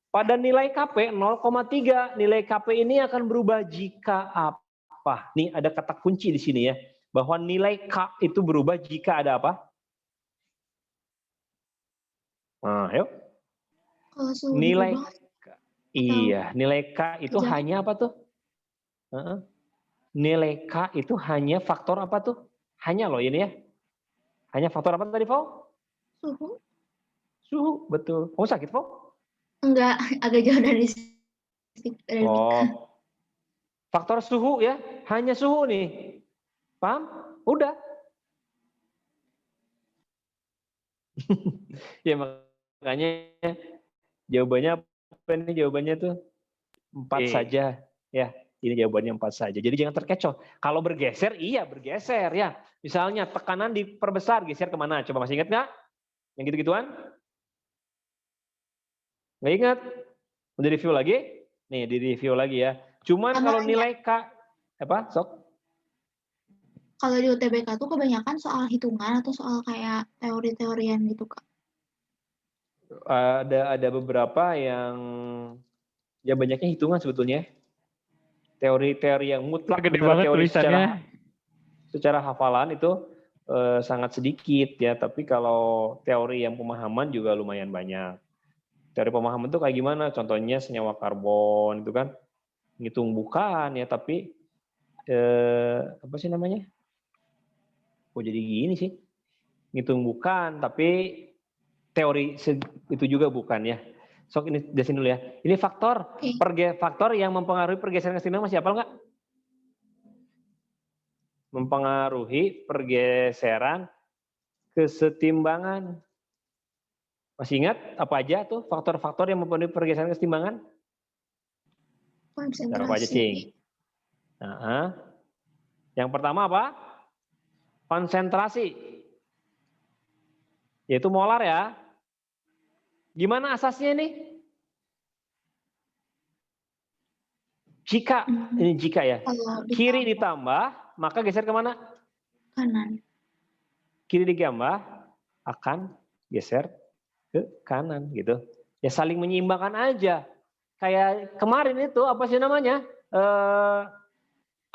Pada nilai Kp 0,3. Nilai Kp ini akan berubah jika apa? Nih ada kata kunci di sini ya. Bahwa nilai K itu berubah jika ada apa? Nah, yuk. Kalau suhu Nilai dirubah, iya, nilai K itu kerja. hanya apa tuh? Nilai K itu hanya faktor apa tuh? Hanya loh ini ya. Hanya faktor apa tadi, Fau? Suhu? Suhu, betul. Kamu sakit, Fau? Enggak, agak jauh dari mic. Oh. Faktor suhu ya, hanya suhu nih. Paham? Udah. Ya makanya jawabannya apa nih? Jawabannya tuh 4 saja. Ya, ini jawabannya 4 saja. Jadi jangan terkecoh. Kalau bergeser, iya bergeser ya. Misalnya tekanan diperbesar, geser kemana? Coba masih ingat nggak? Yang gitu-gituan? Nggak ingat? Mau di-review lagi? Nih, di-review lagi ya. Cuman Sama kalau aja. nilai K, apa? Sok? Kalau di UTBK tuh kebanyakan soal hitungan atau soal kayak teori-teorian gitu, Kak? Ada beberapa yang ya banyaknya hitungan sebetulnya. Teori-teori yang mutlak Gede benar banget teori tulisannya. secara hafalan itu sangat sedikit ya, tapi kalau teori yang pemahaman juga lumayan banyak. Teori pemahaman itu kayak gimana? Contohnya senyawa karbon itu kan ngitung bukan ya, tapi apa sih namanya? Kok jadi gini sih? Ngitung bukan, tapi teori itu juga bukan ya. Sok ini dari sini dulu ya. Ini faktor, faktor yang mempengaruhi pergeseran kesetimbangan masih hafal nggak? Mempengaruhi pergeseran kesetimbangan. Masih ingat apa aja tuh faktor-faktor yang mempengaruhi pergeseran kesetimbangan? Konsentrasi. Apa aja, Cing? Nah, yang pertama apa? Konsentrasi. Yaitu molar ya. Gimana asasnya nih? Jika, ini jika ya. Kiri ditambah, maka geser kemana? Kanan. Kiri ditambah, akan geser ke kanan gitu. Ya saling menyeimbangkan aja. Kayak kemarin itu, apa sih namanya?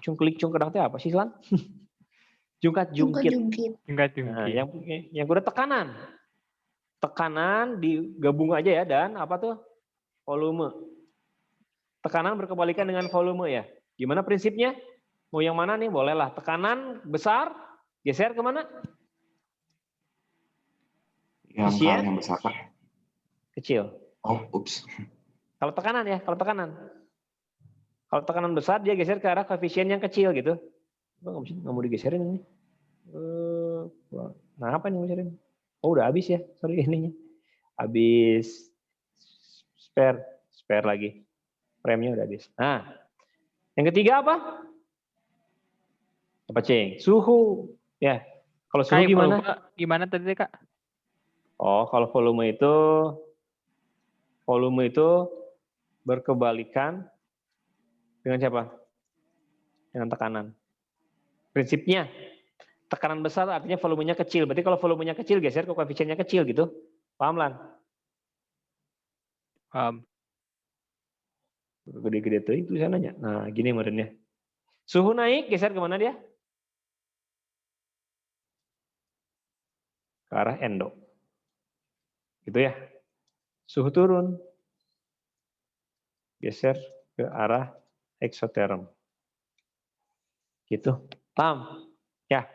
Cungklik cungkedang itu apa sih, Lan? Jungkat-jungkit. Jungkit. Enggak Nah, jungkit. yang kedua tekanan. Tekanan digabung aja ya, dan apa tuh? Volume. Tekanan berkebalikan dengan volume ya. Gimana prinsipnya? Mau yang mana nih? Bolehlah. Tekanan besar, geser kemana? Yang ke arah Efisien, yang besar, Kak. kecil. Oh, ups. Kalau tekanan ya, kalau tekanan. Kalau tekanan besar, dia geser ke arah koefisien yang kecil gitu. Nggak mau digeserin ini. Nah, apa nih geserin? Oh, udah habis ya. Sorry ininya. Habis spare lagi. Frame-nya udah habis. Nah, yang ketiga apa? Apa, Ceng? Suhu. Ya. Kalau suhu Kak, gimana? volume gimana tadi, Kak? Oh, kalau volume itu berkebalikan dengan siapa? Dengan tekanan. Prinsipnya, tekanan besar artinya volumenya kecil. Berarti kalau volumenya kecil, geser ke koefisiennya kecil gitu. Paham, Lan? Gede-gede tuh itu sananya. Nah, gini modelnya. Suhu naik, geser kemana dia? Ke arah endo. Gitu ya. Suhu turun, geser ke arah eksoterm. Gitu. Paham? Ya.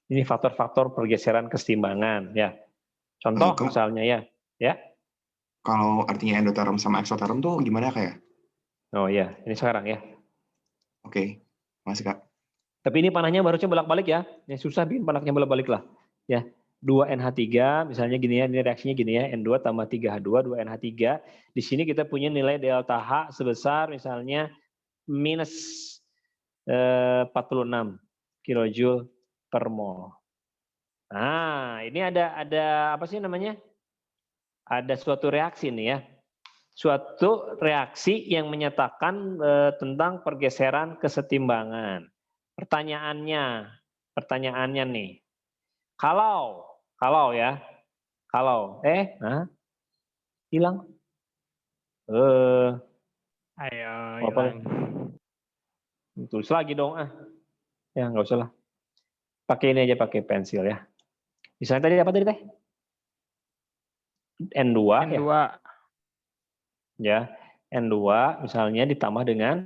Ini faktor-faktor pergeseran kesetimbangan ya. Contoh Kak, misalnya ya. Ya. kalau artinya endoterm sama eksoterm tuh gimana Kak ya? Oh ya, ini sekarang ya. Oke, masih Kak. Tapi ini panahnya harusnya bolak-balik ya. Yang susah bikin panahnya bolak-balik lah. Ya. 2NH3 misalnya gini ya, ini reaksinya gini ya, N2 tambah 3H2, 2NH3. Di sini kita punya nilai delta H sebesar misalnya minus 46 kilojoule per mol. Nah, ini ada apa sih namanya? Ada suatu reaksi nih ya. Suatu reaksi yang menyatakan tentang pergeseran kesetimbangan. Pertanyaannya nih. Kalau hilang. Ayo, Apa? hilang. Tulis lagi dong Ya nggak usah lah. Pakai ini aja, pakai pensil ya. Misalnya tadi apa tadi teh? N2 ya. N2. Ya. N2 misalnya ditambah dengan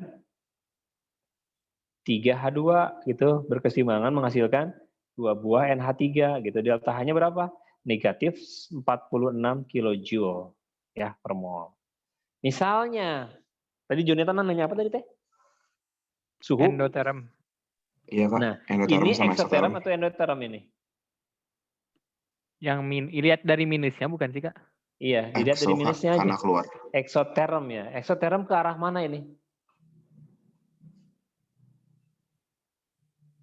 3H2 gitu, berkeseimbangan menghasilkan 2 buah NH3 gitu. Delta H-nya berapa? Negatif 46 kilojoule ya per mol. Misalnya, tadi Jonathan nanya apa tadi teh? Suhu? Endoterm. Iya Kak, Nah, endoterm ini sama eksoterm eksoterm. atau endoterm ini? Yang lihat dari minusnya bukan sih, Kak? Iya, dilihat dari Ekso Kak, minusnya karena aja. keluar. Eksoterm ya. Eksoterm ke arah mana ini?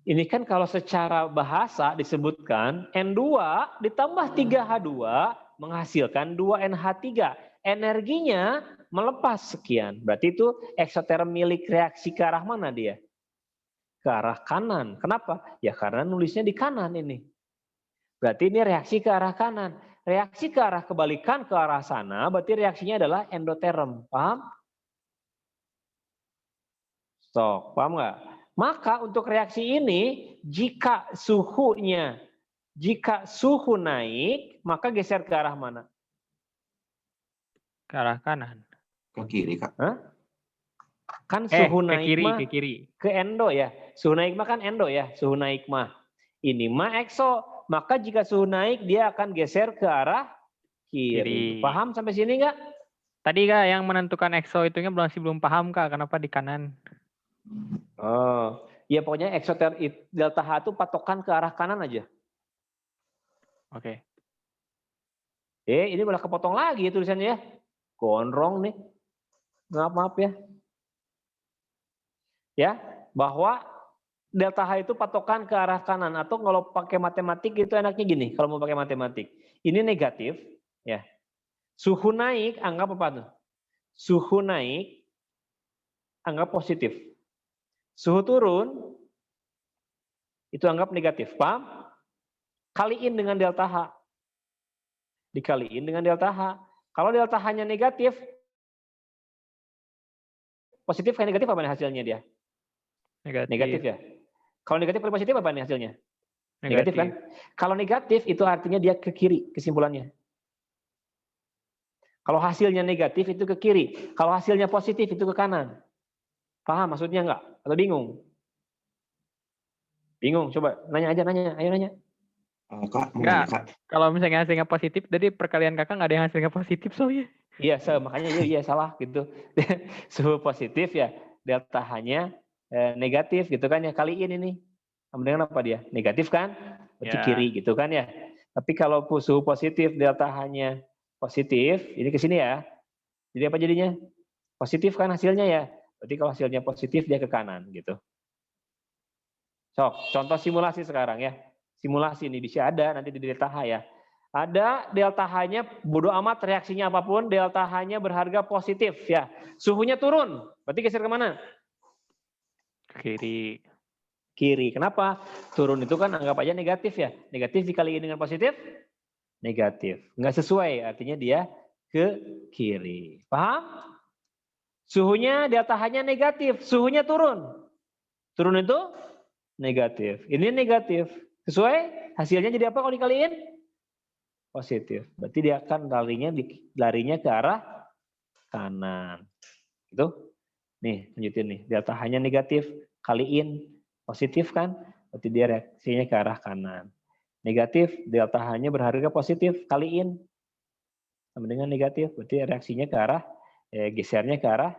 Ini kan kalau secara bahasa disebutkan N2 ditambah 3H2 menghasilkan 2NH3. Energinya melepas sekian. Berarti itu eksoterm milik reaksi ke arah mana dia? Ke arah kanan. Kenapa? Ya karena nulisnya di kanan ini. Berarti ini reaksi ke arah kanan. Reaksi ke arah kebalikan ke arah sana, berarti reaksinya adalah endoterm. Paham? Paham nggak? Maka untuk reaksi ini, jika suhu naik, maka geser ke arah mana? Ke arah kanan. Ke kiri Kak. Hah? Kan suhu Ke naik kiri, mah ke kiri. ke endo ya. Suhu naik mah kan endo ya. Suhu naik mah. Ini mah ekso. Maka jika suhu naik, dia akan geser ke arah kiri. Kiri. Paham sampai sini nggak? Tadi Kak yang menentukan EXO itunya masih belum paham Kak, kenapa di kanan? Oh, ya pokoknya eksoterm delta H itu patokan ke arah kanan aja. Oke. Ini malah kepotong lagi ya tulisannya ya. Gondrong nih. Maaf ya. Ya, bahwa delta H itu patokan ke arah kanan, atau kalau pakai matematik itu enaknya gini, kalau mau pakai matematik. Ini negatif ya. Suhu naik anggap apa tuh? Suhu naik anggap positif. Suhu turun itu anggap negatif. Paham? Kaliin dengan delta H. Dikaliin dengan delta H. Kalau delta H-nya negatif, positif kayak negatif apa nih hasilnya dia? Negatif. Negatif ya. Kalau negatif kali positif apa nih hasilnya? Negatif kan? Kalau negatif itu artinya dia ke kiri kesimpulannya. Kalau hasilnya negatif itu ke kiri. Kalau hasilnya positif itu ke kanan. Paham maksudnya enggak? Atau bingung? Bingung? Coba nanya aja, nanya. Ayo nanya. Kak, mau Enggak. nanya Kak. Kalau misalnya hasilnya positif, jadi perkalian kakak nggak ada yang hasilnya positif soalnya. Iya, makanya iya salah gitu. Suhu positif ya, delta H-nya negatif gitu kan ya. Kaliin ini. Sama dengan apa dia? Negatif kan? Berarti Ya. kiri gitu kan ya. Tapi kalau suhu positif, delta H-nya positif, ini ke sini ya. Jadi apa jadinya? Positif kan hasilnya ya. Berarti kalau hasilnya positif dia ke kanan gitu. Sok, contoh simulasi sekarang ya. Simulasi ini bisa ada nanti di delta H ya. Ada delta H-nya bodo amat reaksinya apapun, delta H-nya berharga positif ya. Suhunya turun, berarti geser kemana? Kiri. Kiri. Kenapa? Turun itu kan anggap aja negatif ya. Negatif dikaliin dengan positif, negatif. Nggak sesuai, artinya dia ke kiri. Paham? Suhunya delta H-nya negatif, suhunya turun. Turun itu negatif. Ini negatif. Sesuai? Hasilnya jadi apa kalau dikaliin? Positif. Berarti dia akan larinya ke arah kanan. Gitu. Nih, lanjutin nih. Delta H-nya negatif, kaliin positif kan? Berarti dia reaksinya ke arah kanan. Negatif, delta H-nya berharga positif, kaliin sama dengan negatif, berarti reaksinya ke arah gesernya ke arah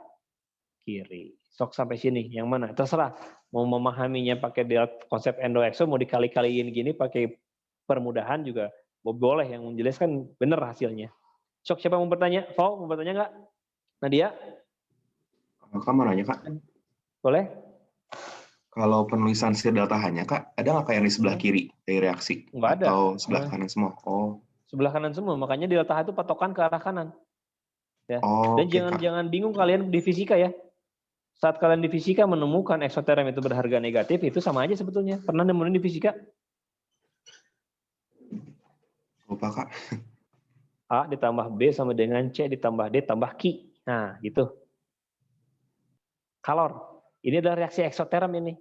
kiri. Sok sampai sini, yang mana? Terserah. Mau memahaminya pakai konsep endoexo, mau dikali-kaliin gini pakai permudahan juga boleh, yang menjelaskan benar hasilnya. Sok, siapa mau bertanya? Mau bertanya nggak? Nadia? Kak mau nanya Kak. Boleh? Kalau penulisan si delta H-nya Kak, ada nggak kayak di sebelah kiri dari reaksi? Nggak ada. Atau sebelah kanan semua? Oh. Sebelah kanan semua, makanya delta H itu patokan ke arah kanan. Ya. Oh, Dan oke, jangan bingung kalian di fisika ya. Saat kalian di fisika menemukan eksoterm itu berharga negatif, itu sama aja sebetulnya. Pernah nemuin di fisika? Lupa Kak. A ditambah B sama dengan C ditambah D tambah Q. Nah, gitu. Kalor. Ini adalah reaksi eksoterm ini.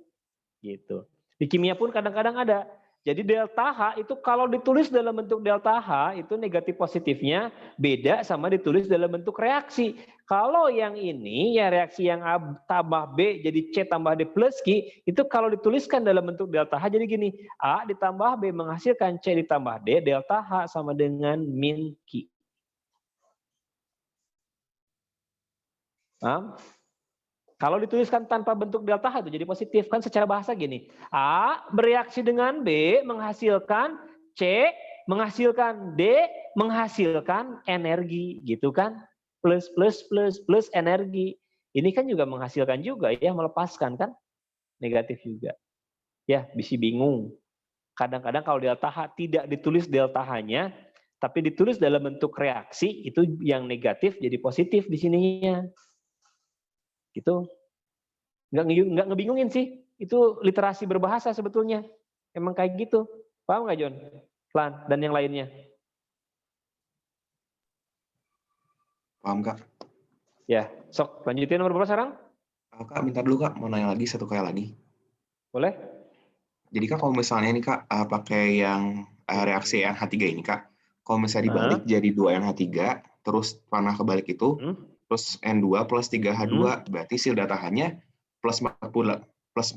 Gitu. Di kimia pun kadang-kadang ada. Jadi delta H itu kalau ditulis dalam bentuk delta H itu negatif positifnya beda sama ditulis dalam bentuk reaksi. Kalau yang ini ya reaksi yang A tambah B jadi C tambah D plus Q itu kalau dituliskan dalam bentuk delta H jadi gini. A ditambah B menghasilkan C ditambah D, delta H sama dengan min Q. Paham? Kalau dituliskan tanpa bentuk delta H itu jadi positif. Kan secara bahasa gini. A bereaksi dengan B menghasilkan C, menghasilkan D, menghasilkan energi. Gitu kan. Plus energi. Ini kan juga menghasilkan juga ya, melepaskan kan. Negatif juga. Ya, bisa bingung. Kadang-kadang kalau delta H tidak ditulis delta H-nya, tapi ditulis dalam bentuk reaksi, itu yang negatif jadi positif di sininya. Gitu. Nggak ngebingungin sih. Itu literasi berbahasa sebetulnya. Emang kayak gitu. Paham nggak John? Lan dan yang lainnya. Paham Kak. Ya, sok lanjutin nomor berapa sekarang? Kak, minta dulu Kak, mau nanya lagi satu kali lagi. Boleh? Jadi Kak, kalau misalnya ini Kak, pakai yang reaksi NH3 ini Kak, kalau misalnya dibalik jadi 2NH3, terus panah kebalik itu, terus N2 plus 3H2, berarti sil delta H-nya plus 46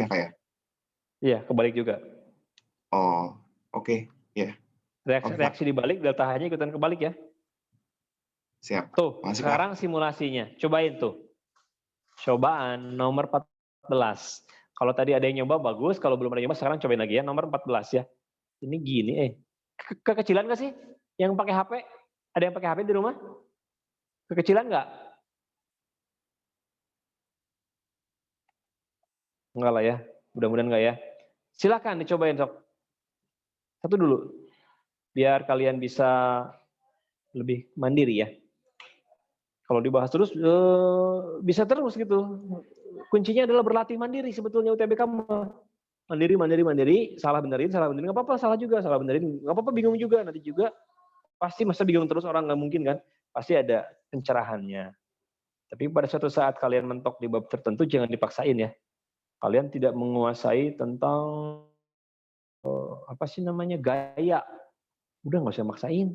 ya Kak ya? Iya, kebalik juga. Oh, oke. Ya. Reaksi dibalik, delta H-nya ikutan kebalik ya. Siap. Tuh, Masih, sekarang Kak. simulasinya. Cobain tuh. Cobaan nomor 14. Kalau tadi ada yang nyoba, bagus. Kalau belum ada yang nyoba, sekarang cobain lagi ya. Nomor 14 ya. Ini gini, kekecilan nggak sih? Yang pakai HP? Ada yang pakai HP di rumah? Kekecilan nggak? Enggak lah ya. Mudah-mudahan nggak ya. Silakan dicobain, sok. Satu dulu. Biar kalian bisa lebih mandiri ya. Kalau dibahas terus, bisa terus gitu. Kuncinya adalah berlatih mandiri sebetulnya UTBK. Mandiri, salah benerin, nggak apa-apa, salah juga, salah benerin, nggak apa-apa, bingung juga, nanti juga pasti masa bingung terus orang, nggak mungkin kan, pasti ada pencerahannya. Tapi pada suatu saat kalian mentok di bab tertentu jangan dipaksain ya. Kalian tidak menguasai tentang apa sih namanya, gaya. Udah nggak usah maksain.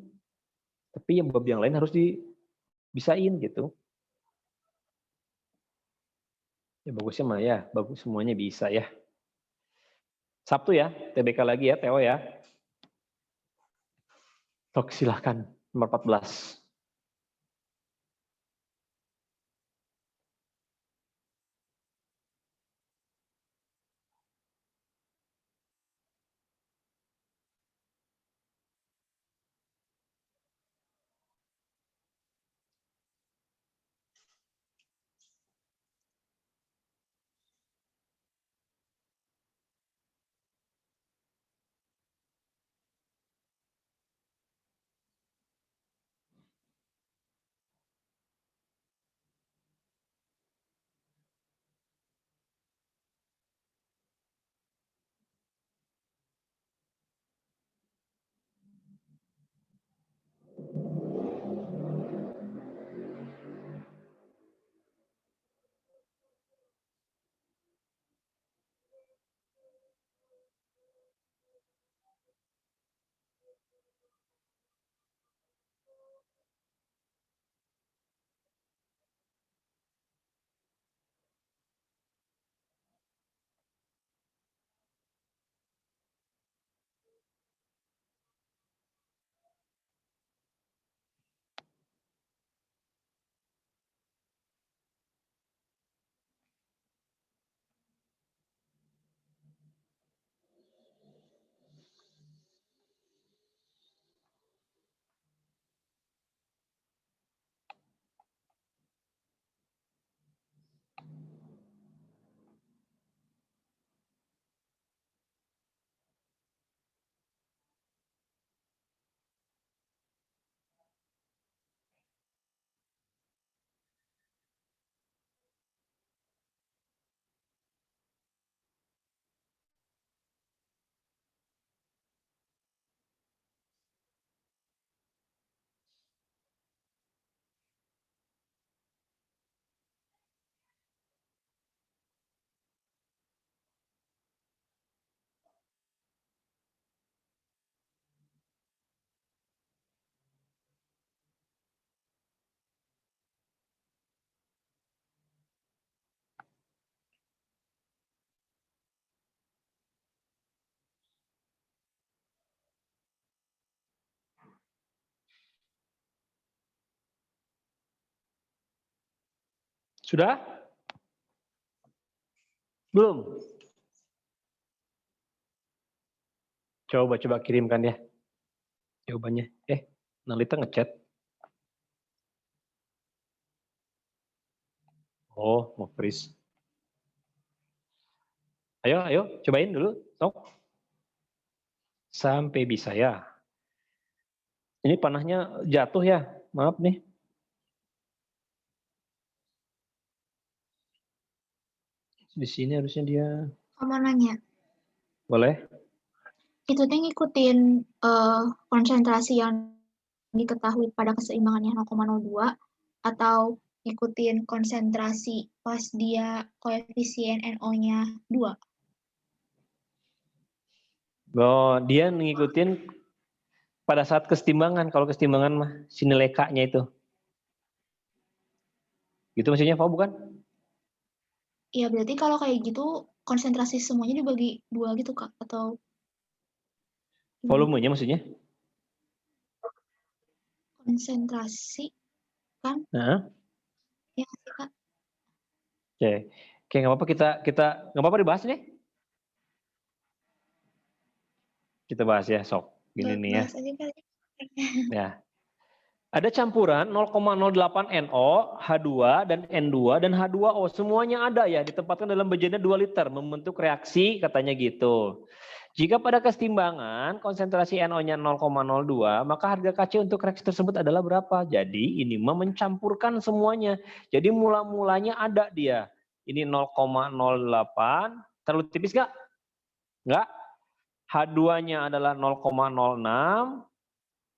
Tapi yang bab yang lain harus dibisain gitu. Ya bagusnya mah ya, bagus semuanya bisa ya. Sabtu ya, TBK lagi ya, Theo ya. Tok silahkan, nomor 14. Sudah? Belum? Coba kirimkan ya jawabannya. Nalita ngechat. Oh, mau freeze. Ayo, cobain dulu. Sok. Sampai bisa ya. Ini panahnya jatuh ya. Maaf nih. Di sini harusnya dia. Kamu nanya. Boleh? Itu tuh ngikutin konsentrasi yang diketahui pada keseimbangannya 0,02 atau ngikutin konsentrasi pas dia koefisien NO-nya 2. Oh, dia ngikutin pada saat kesetimbangan. Kalau kesetimbangan mah si nilai K-nya itu. Gitu maksudnya, Pak, bukan? Iya, berarti kalau kayak gitu konsentrasi semuanya dibagi 2 gitu, Kak? Atau volumenya maksudnya? Konsentrasi kan? Nah. Ya, Kak. Oke, nggak apa-apa kita nggak apa-apa dibahas nih. Kita bahas ya, sok. Gini nih ya. Bahas aja kali. Ya. Ada campuran 0,08 NO, H2 dan N2 dan H2O. Semuanya ada ya, ditempatkan dalam bejana 2 liter membentuk reaksi katanya gitu. Jika pada kesetimbangan konsentrasi NO-nya 0,02, maka harga Kc untuk reaksi tersebut adalah berapa? Jadi ini mencampurkan semuanya. Jadi mula-mulanya ada dia. Ini 0,08, terlalu tipis nggak? Nggak. H2-nya adalah 0,06,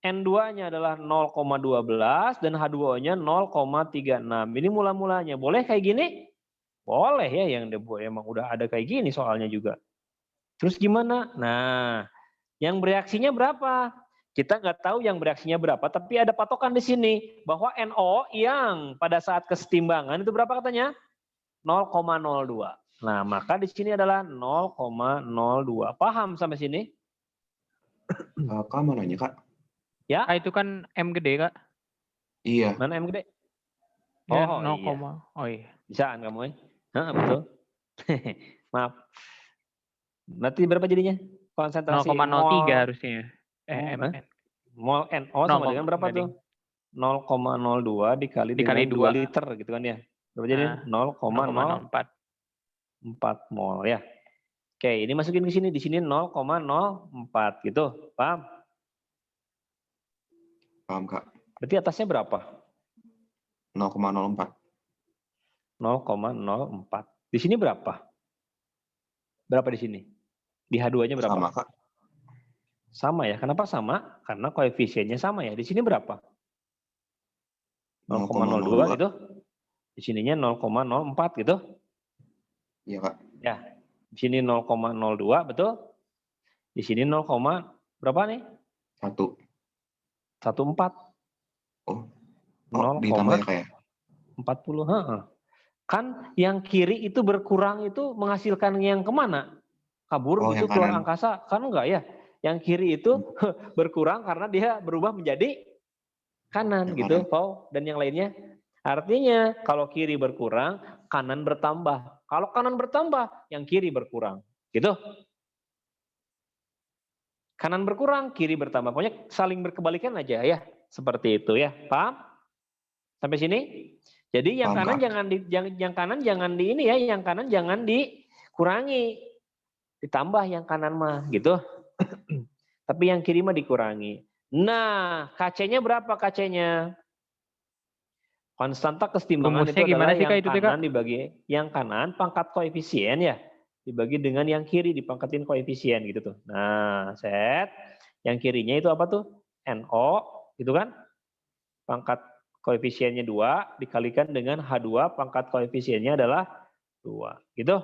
N2-nya adalah 0,12 dan H2O-nya 0,36. Ini mula-mulanya. Boleh kayak gini? Boleh ya, yang emang udah ada kayak gini soalnya juga. Terus gimana? Nah, yang bereaksinya berapa? Kita nggak tahu yang bereaksinya berapa, tapi ada patokan di sini bahwa NO yang pada saat kesetimbangan itu berapa katanya? 0,02. Nah, maka di sini adalah 0,02. Paham sampai sini? Kak mau nanya Kak? Ya. Itu kan M gede Kak. Iya. Mana M gede? Ya, Oh, 0, iya. oh iya. Bisa kan kamu? Betul. Maaf. Nanti berapa jadinya? Konsentrasi 0,03 mol harusnya. MN. mol NO sama dengan berapa tuh? 0,02 dikali dengan 2 liter gitu kan ya. Berapa jadi? 0,04 mol ya. Oke, ini masukin ke sini. Di sini 0,04 gitu. Paham? Paham Kak. Berarti atasnya berapa? 0,04. 0,04. Di sini berapa? Berapa di sini? Di H2-nya berapa? Sama Kak. Sama ya. Kenapa sama? Karena koefisiennya sama ya. Di sini berapa? 0,02 gitu. Di sininya 0,04 gitu. Iya Kak. Ya. Di sini 0,02 betul. Di sini 0, berapa nih? 1. 14. Oh, ditambah ya kayak 40. Kan yang kiri itu berkurang itu menghasilkan yang kemana? Kabur gitu keluar angkasa? Kan enggak ya. Yang kiri itu berkurang karena dia berubah menjadi kanan gitu, Pau, dan yang lainnya. Artinya kalau kiri berkurang, kanan bertambah. Kalau kanan bertambah, yang kiri berkurang. Gitu. Kanan berkurang, kiri bertambah. Pokoknya saling berkebalikan aja ya. Seperti itu ya. Paham? Sampai sini? Jadi yang kanan jangan di ini ya, yang kanan jangan dikurangi. Ditambah yang kanan mah gitu. Tapi yang kiri mah dikurangi. Nah, KC-nya berapa KC-nya? Konstanta kesetimbangan itu adalah yang kanan dibagi yang kanan pangkat koefisien ya. Dibagi dengan yang kiri dipangkatin koefisien gitu tuh. Nah, set. Yang kirinya itu apa tuh? NO gitu kan? Pangkat koefisiennya 2 dikalikan dengan H2 pangkat koefisiennya adalah 2. Gitu.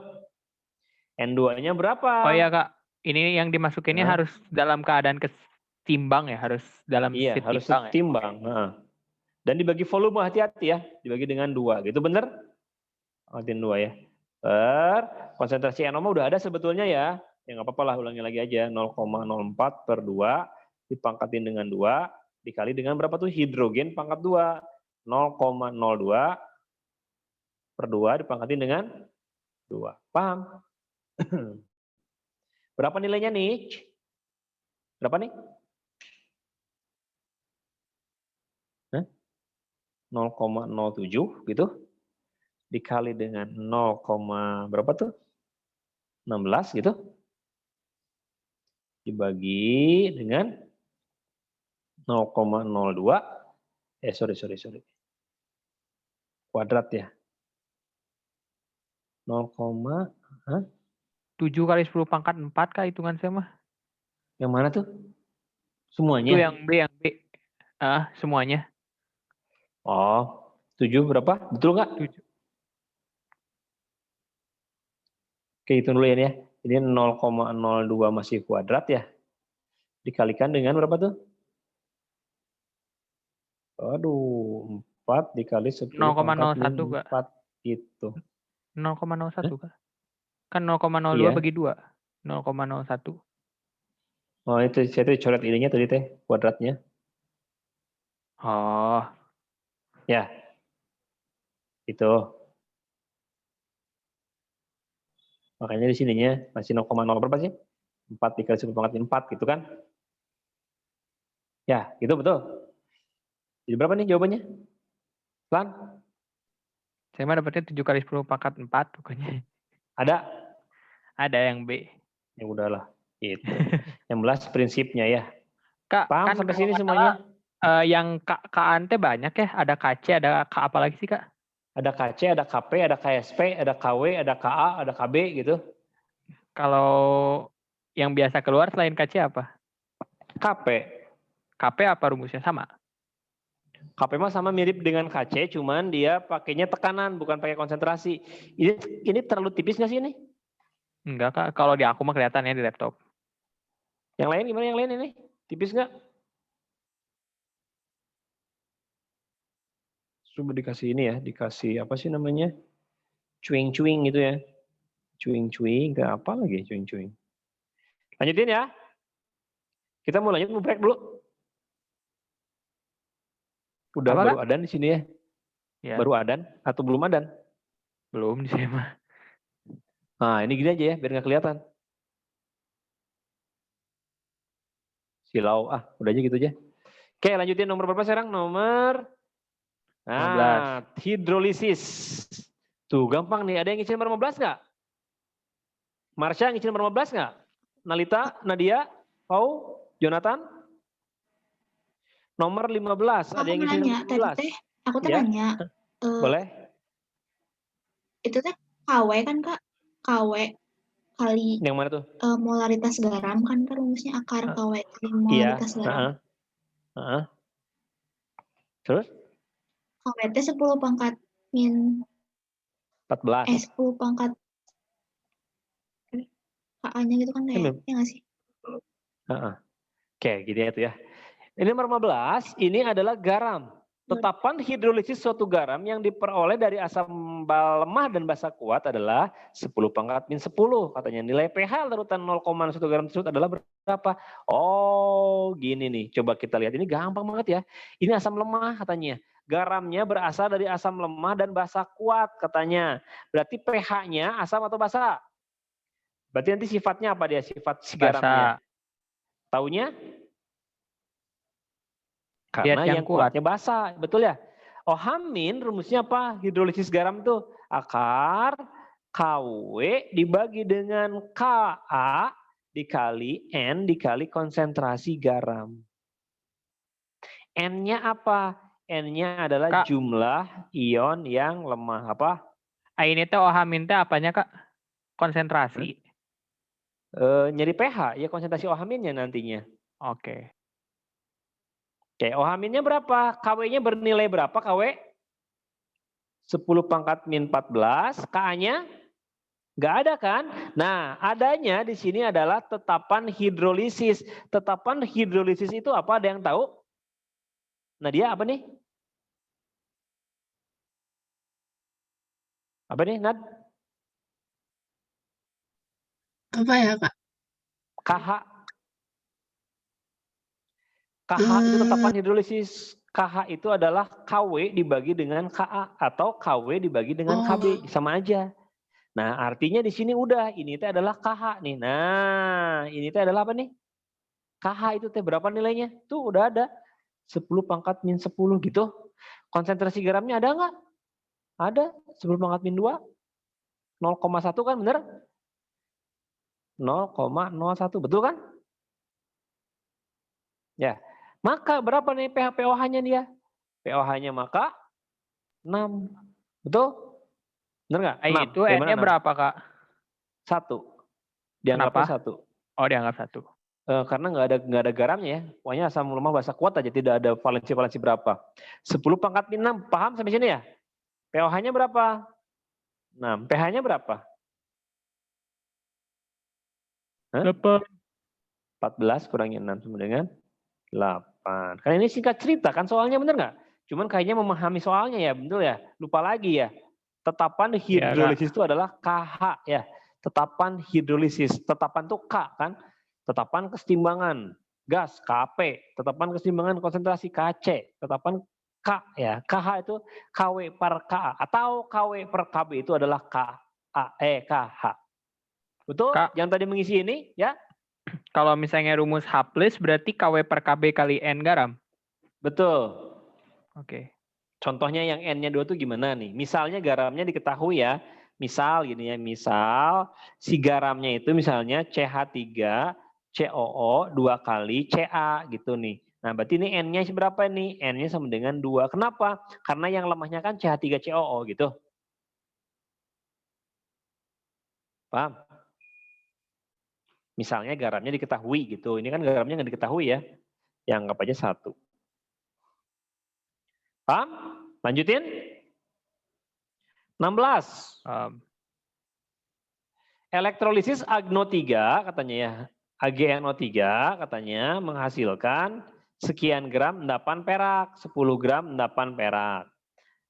N2-nya berapa? Oh iya Kak, ini yang dimasukinnya harus dalam keadaan ketimbang ya, harus dalam setimbang. Harus setimbang. Ya? Dan dibagi volume, hati-hati ya, dibagi dengan 2, gitu bener? Angkatin 2 ya. Konsentrasi NO udah ada sebetulnya ya, nggak apa-apa lah, ulangi lagi aja, 0,04 per 2 dipangkatin dengan 2 dikali dengan berapa tuh? Hidrogen pangkat 2, 0,02 per 2 dipangkatin dengan 2. Paham? Berapa nilainya nih? Berapa nih? 0,07 gitu. Dikali dengan 0, berapa tuh? 16 gitu. Dibagi dengan 0,02. Sorry. Kuadrat ya. 7 kali 10 pangkat 4 Kak hitungan saya mah. Yang mana tuh? Semuanya? Itu yang B. Semuanya. Oh, 7 berapa? Betul nggak? 7. Oke, hitung dulu ya. Ini 0,02 masih kuadrat ya. Dikalikan dengan berapa tuh? Aduh, 4 dikali 10 pangkat 4 gitu. 0,01 Kak. Kan 0,02 bagi 2. 0,01. Oh, itu saya tuh coret ininya tadi teh, kuadratnya. Oh. Ya. Itu. Makanya di sininya masih 0,0 berapa sih? 4 dikali 10 pangkat 4 gitu kan? Ya, gitu betul. Jadi berapa nih jawabannya? Plan? Saya mah dapatnya 7 kali 10 pangkat 4 pokoknya. Ada? Ada yang B. Ya udahlah. Itu. Yang jelas prinsipnya ya. Kak, paham kan sampai sini semuanya? Yang KA teh banyak ya, ada KC, ada K apa lagi sih Kak? Ada KC, ada KP, ada KSP, ada KW, ada KA, ada KB gitu. Kalau yang biasa keluar selain KC apa? KP. KP apa rumusnya sama? KP mah sama mirip dengan KC, cuman dia pakainya tekanan, bukan pakai konsentrasi. Ini terlalu tipis nggak sih ini? Enggak Kak, kalau di aku mah kelihatan ya di laptop. Yang lain gimana yang lain ini? Tipis nggak? Coba dikasih ini ya, dikasih apa sih namanya? Cuing-cuing gitu ya. Cuing-cuing, ke apa lagi cuing-cuing. Lanjutin ya. Kita mau lanjut, mau break dulu. Udah Apa, baru Kak? adan di sini ya. Ya, Baru adan atau belum adan? belum di sini mah. Nah, ini gini aja ya, biar nggak kelihatan. Silau, udah aja gitu aja. Oke, lanjutin nomor berapa sekarang? Nomor 15. Hidrolisis. Tuh, gampang nih. Ada yang ngisi nomor 15 nggak? Marsha ngisi nomor 15 nggak? Nalita, Nadia, Pau, Jonathan? Nomor 15. Ada Aku yang ngisi nanya, nomor tadi 15? teh, aku teh Ya, nanya, boleh. itu teh KW kan Kak? KW kali Yang mana tuh? molaritas garam kan rumusnya akar KW kali Iya. molaritas garam. Terus? KW teh 10 pangkat min 14. 10 pangkat KA-nya gitu kan ya? Ya nggak sih? Oke, gini ya tuh ya. Ini nomor 15, ini adalah garam. Tetapan hidrolisis suatu garam yang diperoleh dari asam lemah dan basa kuat adalah 10 pangkat min 10. Katanya nilai pH larutan 0,1 gram tersebut adalah berapa? Oh, gini nih. Coba kita lihat. Ini gampang banget ya. Ini asam lemah katanya. Garamnya berasal dari asam lemah dan basa kuat katanya. Berarti pH-nya asam atau basa? Berarti nanti sifatnya apa dia? Sifat si garamnya. Taunya? Karena yang kuatnya basa, betul ya? OH- rumusnya apa? Hidrolisis garam itu akar KW dibagi dengan Ka dikali N dikali konsentrasi garam. N-nya apa? N-nya adalah Kak, jumlah ion yang lemah. Apa? Ini teh OH- teh apanya Kak? Konsentrasi. Nyari pH, ya konsentrasi OH-nya nantinya. Oke. Oke, OH-nya berapa? KW-nya bernilai berapa KW? 10 pangkat min 14, Ka-nya nggak ada kan? Nah, adanya di sini adalah tetapan hidrolisis. Tetapan hidrolisis itu apa? Ada yang tahu? Nadia apa nih? Apa nih, Nad? Apa ya, Kak? KH. KH itu tetapan hidrolisis. KH itu adalah KW dibagi dengan Ka atau KW dibagi dengan KB, sama aja. Nah, artinya di sini udah, ini teh adalah KH nih. Nah, ini teh adalah apa nih? KH itu teh berapa nilainya? Tuh udah ada. 10 pangkat min 10 gitu. Konsentrasi garamnya ada nggak? Ada. 10 pangkat min 2. 0,1 kan bener? 0,01. Betul kan? Ya. Maka berapa nih pH-nya dia? pH-nya maka 6. Betul? Bener nggak? Itu N-nya berapa Kak? 1. Dianggapnya 1. Oh, dianggap 1. Karena nggak ada garamnya ya. Pokoknya asam lemah basa kuat aja, tidak ada valensi berapa. 10 pangkat min 6, paham sampai sini ya? pH-nya berapa? 6. pH-nya berapa? 14 kurangi 6 sama dengan 8. Karena ini singkat cerita kan soalnya, bener nggak? Cuman kayaknya memahami soalnya ya, betul ya? Lupa lagi ya. Tetapan hidrolisis itu adalah KH ya. Tetapan hidrolisis. Tetapan itu K kan? Tetapan kesetimbangan gas KP, tetapan kesetimbangan konsentrasi KC, tetapan K ya. KH itu KW per KA atau KW per KB itu adalah KH. Betul? Kak, yang tadi mengisi ini ya? Kalau misalnya rumus H+ berarti KW per KB kali N garam? Betul. Oke. Contohnya yang N-nya 2 itu gimana nih? Misalnya garamnya diketahui ya. Misal gini ya, misal si garamnya itu misalnya CH3 COO 2 kali Ca gitu nih. Nah, berarti ini N-nya berapa nih? N-nya sama dengan 2. Kenapa? Karena yang lemahnya kan CH3 COO gitu. Paham? Misalnya garamnya diketahui gitu. Ini kan garamnya nggak diketahui ya. Ya anggap aja 1. Paham? Lanjutin. 16. Elektrolisis AgNO3 katanya ya. AgNO3 katanya menghasilkan sekian gram endapan perak, 10 gram endapan perak.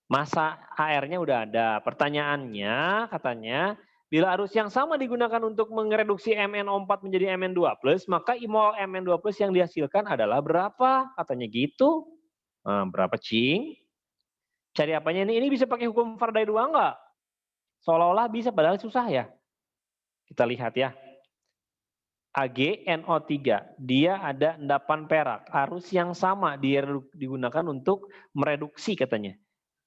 Massa AR-nya udah ada. Pertanyaannya katanya, bila arus yang sama digunakan untuk mereduksi MnO4 menjadi Mn2+, maka mol Mn2+ yang dihasilkan adalah berapa? Katanya gitu. Nah, berapa, Cing? Cari apanya ini? Ini bisa pakai hukum Faraday 2 enggak? Seolah-olah bisa, padahal susah ya. Kita lihat ya. AgNO3, dia ada endapan perak. Arus yang sama dia digunakan untuk mereduksi katanya.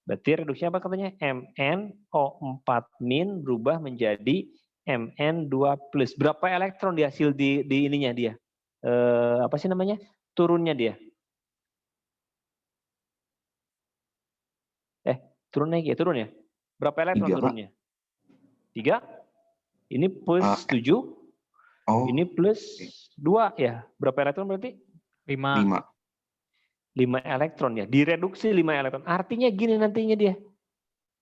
Berarti reduksinya apa katanya? MnO4- berubah menjadi Mn2+. Berapa elektron dihasil di ininya dia? Apa sih namanya? Turunnya dia. Turun naik ya? Turun ya? Berapa elektron 3, turunnya? 3? Ini plus 7. Oh, Ini plus 2 ya. Berapa elektron berarti? 5. 5 elektron ya. Direduksi 5 elektron. Artinya gini nantinya dia.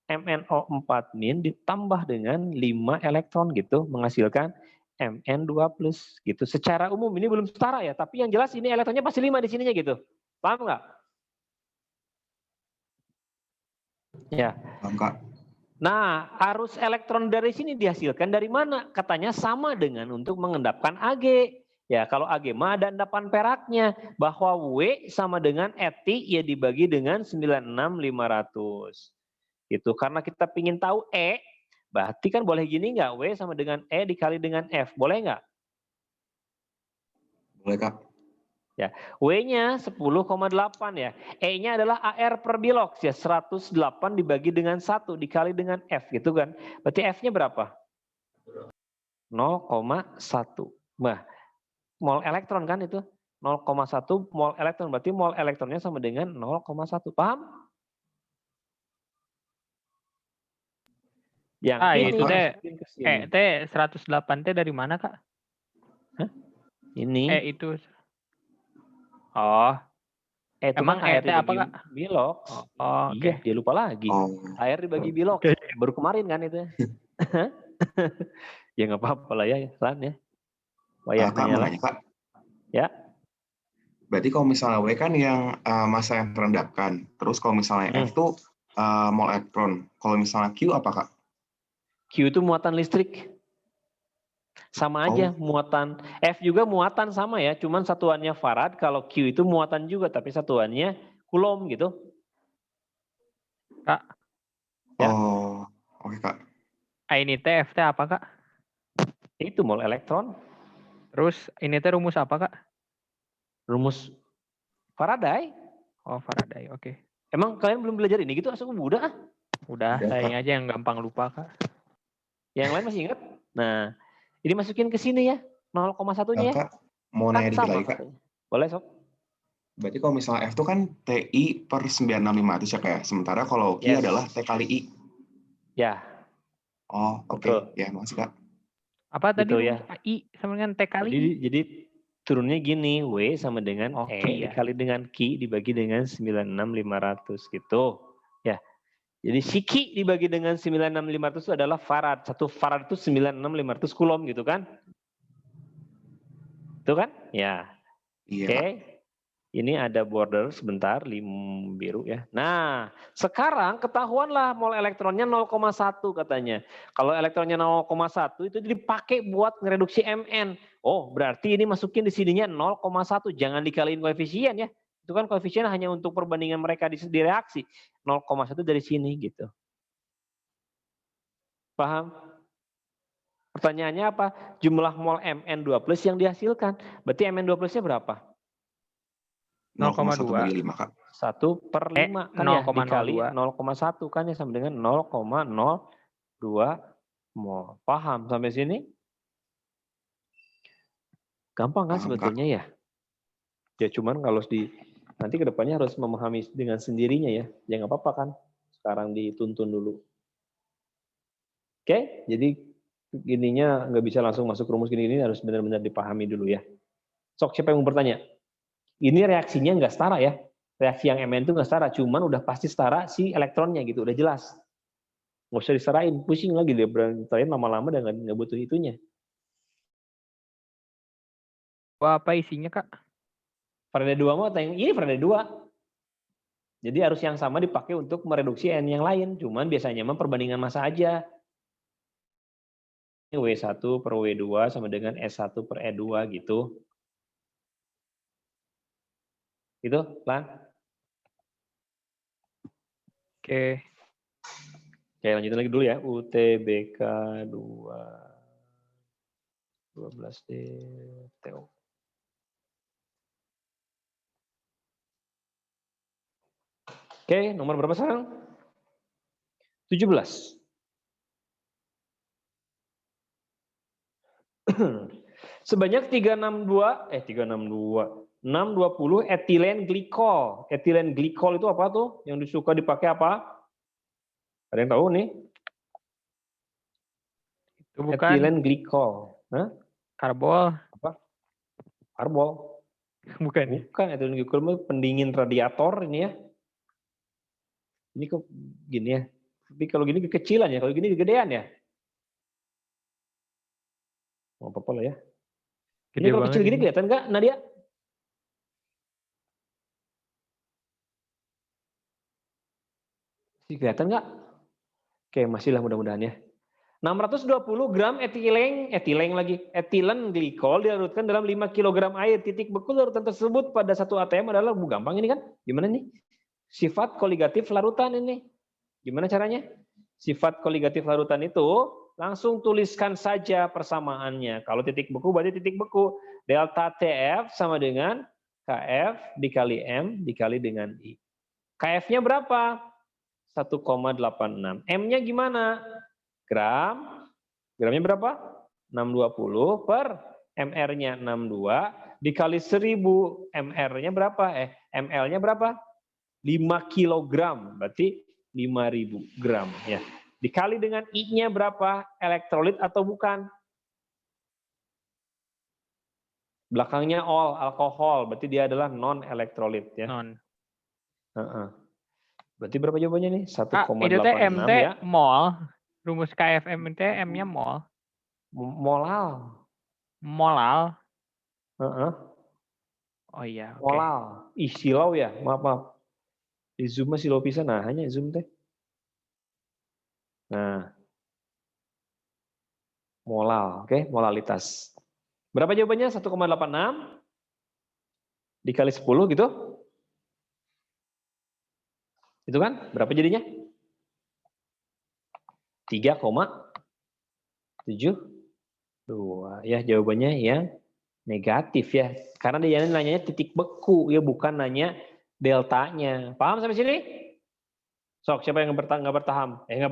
MnO4- ditambah dengan 5 elektron gitu. Menghasilkan Mn2+ gitu. Secara umum ini belum setara ya. Tapi yang jelas ini elektronnya pasti 5 di sininya gitu. Paham nggak? Ya. paham, Kak. Nah, arus elektron dari sini dihasilkan dari mana? Katanya sama dengan untuk mengendapkan Ag. Ya, kalau Ag mah ada endapan peraknya. Bahwa W sama dengan ET ya dibagi dengan 96.500. Gitu. Karena kita ingin tahu E, berarti kan boleh gini nggak? W sama dengan E dikali dengan F. Boleh nggak? Boleh, Kak. Ya, W-nya 10,8 ya. E-nya adalah AR per bilox ya, 108 dibagi dengan 1 dikali dengan F gitu kan. Berarti F-nya berapa? 0,1. Nah, mol elektron kan itu. 0,1 mol elektron, berarti mol elektronnya sama dengan 0,1. Paham? Yang ini Itu teh masukin ke sini. teh 108 teh dari mana, Kak? Hah? Ini. Itu. Oh, Itu emang kan air teh apa, dibagi Kak? bilox. Oh, Iya, dia lupa lagi. Oh, Air dibagi bilox. Baru kemarin kan itu. Ya nggak apa-apa lah ya, Lan ya. Kak, mau nanya, Kak. Ya. Berarti kalau misalnya W kan yang massa yang terendapkan. Terus kalau misalnya F tuh mol elektron. Kalau misalnya Q apa, Kak? Q itu muatan listrik. Sama aja muatan. F juga muatan sama ya, cuman satuannya farad. Kalau Q itu muatan juga, tapi satuannya kulom gitu. Kak. Ya. Oh, oke, Kak. Ini teh F teh apa, Kak? Itu mol elektron. Terus ini teh rumus apa, Kak? Rumus Faraday. Oh, Faraday, oke. Emang kalian belum belajar ini gitu? Asal udah ah. Udah, saya aja yang gampang lupa, Kak. Yang lain masih ingat? Nah, ini masukin ke sini ya. 0,1-nya ya. Kak, mau nanya dikit lagi, Kak. Katanya. Boleh, Sob. Berarti kalau misalnya F itu kan TI per 96.500 ya, kayak. Sementara kalau Q adalah T kali I. Ya. Oh, oke. Ya, makasih, Kak. Apa tadi gitu ya. I sama dengan T kali I? Jadi turunnya gini, W sama dengan Q dikali dengan Q dibagi dengan 96.500 gitu. Ya. Jadi si Q dibagi dengan 96.500 itu adalah farad. 1 farad itu 96.500 kulom gitu kan? Itu kan? Ya. Iya. Oke. Ini ada border sebentar, biru ya. Nah, sekarang ketahuanlah mol elektronnya 0,1 katanya. Kalau elektronnya 0,1 itu dipakai buat ngereduksi Mn. Oh, berarti ini masukin di sininya 0,1. Jangan dikaliin koefisien ya. Itu kan koefisien hanya untuk perbandingan mereka di reaksi. 0,1 dari sini gitu. Paham? Pertanyaannya apa? Jumlah mol Mn2+ yang dihasilkan. Berarti Mn2+-nya berapa? 0,1 bagi 5, Kak. 1 per 5 kan ya, dikali 0,1 kan ya, sama dengan 0,02 mol. Paham sampai sini? Gampang kan sebetulnya ya? Ya cuman kalau nanti kedepannya harus memahami dengan sendirinya ya. Ya nggak apa-apa kan, sekarang dituntun dulu. Oke, jadi gininya nggak bisa langsung masuk rumus gini, harus benar-benar dipahami dulu ya. Sok, siapa yang mau bertanya? Ini reaksinya nggak setara ya. Reaksi yang Mn itu nggak setara, cuman udah pasti setara si elektronnya gitu, udah jelas. Nggak usah diserahin, pusing lagi dia berantakin lama-lama dan nggak butuh itunya. Wah, apa isinya, Kak? Variabel 2 mah ini variabel 2. Jadi arus yang sama dipakai untuk mereduksi N yang lain. Cuman biasanya mah perbandingan massa aja. W1 per W2 sama dengan S1 per E2 gitu. Gitu, Lan. Oke. Oke, lanjutin lagi dulu ya. UTBK 12D TO. Oke, nomor berapa sekarang? 17. Sebanyak 620 etilen glikol. Etilen glikol itu apa tuh? Yang disuka dipakai apa? Ada yang tahu nih? Itu bukan Etilen glikol. Hah? karbol. Apa? Karbol. Bukan. Bukan, etilen glikol itu pendingin radiator ini ya. Ini kok gini ya. Tapi kalau gini kekecilan ya, kalau gini kegedean ya. Oh, apa-apa lah ya. Ini kalau kecil gini kelihatan nggak, Nadia? Kelihatan nggak? Oke, masih lah mudah-mudahan ya. 620 gram etilen glikol dilarutkan dalam 5 kg air. Titik beku larutan tersebut pada satu ATM adalah, gampang ini kan? Gimana nih? Sifat koligatif larutan ini. Gimana caranya? Sifat koligatif larutan itu langsung tuliskan saja persamaannya. Kalau titik beku berarti titik beku. Delta TF sama dengan KF dikali M dikali dengan I. KF-nya berapa? 1,86. M-nya gimana? Gram. Gramnya berapa? 620 per MR-nya 62 dikali 1000. MR-nya berapa? ML-nya berapa? 5 kilogram. Berarti 5.000 gram ya. Dikali dengan I-nya berapa? Elektrolit atau bukan? Belakangnya all, alkohol. Berarti dia adalah non elektrolit ya. Non. Berarti berapa jawabannya nih? 1,86 itu MT ya. mol. Rumus KFM itu M-nya mol. Molal. Molal. Oh iya, oke. Molal. Ih, silau ya. Maaf. Di Zoom masih silau pisan, nah hanya Zoom teh. Nah. Molal, oke, molalitas. Berapa jawabannya? 1,86 dikali 10 gitu. Itu kan? Berapa jadinya? 3,72. Ya, jawabannya yang negatif ya. Karena dia nanyanya titik beku ya, bukan nanya deltanya. Paham sampai sini? Sok, siapa yang nggak bertaham? Nggak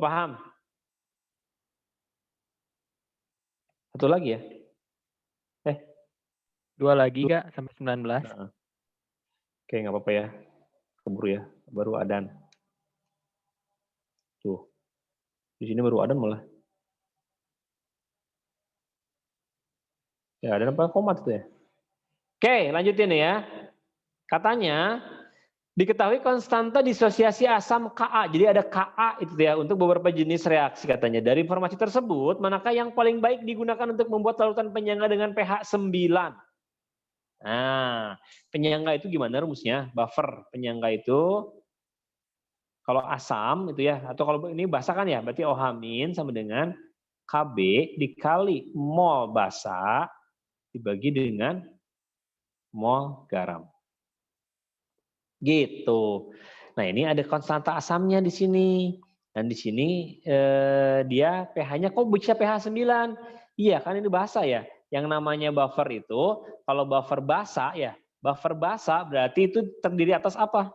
paham. Satu lagi ya? 2 lagi Kak, sampai 19. Oke, nggak apa-apa ya. Keburu ya, baru adan. Tuh. Di sini baru adan malah. Ya, adan apa komat itu ya? Oke, lanjutin ya. Katanya diketahui konstanta disosiasi asam Ka. Jadi ada Ka itu ya untuk beberapa jenis reaksi katanya. Dari informasi tersebut, manakah yang paling baik digunakan untuk membuat larutan penyangga dengan pH 9? Nah, penyangga itu gimana rumusnya? Buffer penyangga itu kalau asam itu ya, atau kalau ini basa kan ya, berarti OH- sama dengan Kb dikali mol basa dibagi dengan mol garam. Gitu. Nah, ini ada konstanta asamnya di sini. Dan di sini dia pH-nya kok bisa pH 9? Iya, kan ini basa ya. Yang namanya buffer itu, kalau buffer basa ya, buffer basa berarti itu terdiri atas apa?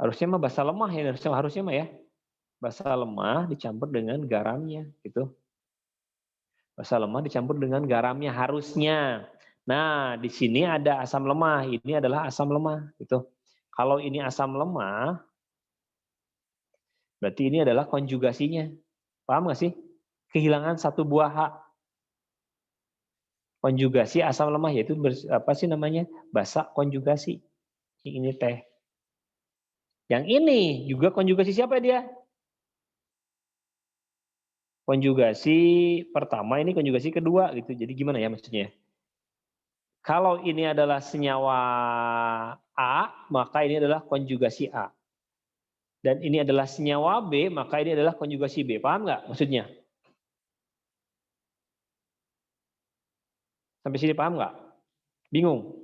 Harusnya mah basa lemah ya, harusnya mah ya. Basa lemah dicampur dengan garamnya gitu. Basa lemah dicampur dengan garamnya harusnya. Nah, di sini ada asam lemah, ini adalah asam lemah gitu. Kalau ini asam lemah, berarti ini adalah konjugasinya. Paham nggak sih? Kehilangan satu buah H. Konjugasi asam lemah yaitu apa sih namanya? Basa konjugasi. Ini teh. Yang ini juga konjugasi siapa dia? Konjugasi pertama, ini konjugasi kedua gitu. Jadi gimana ya maksudnya? Kalau ini adalah senyawa A, maka ini adalah konjugasi A. Dan ini adalah senyawa B, maka ini adalah konjugasi B. Paham nggak maksudnya? Sampai sini paham nggak? Bingung?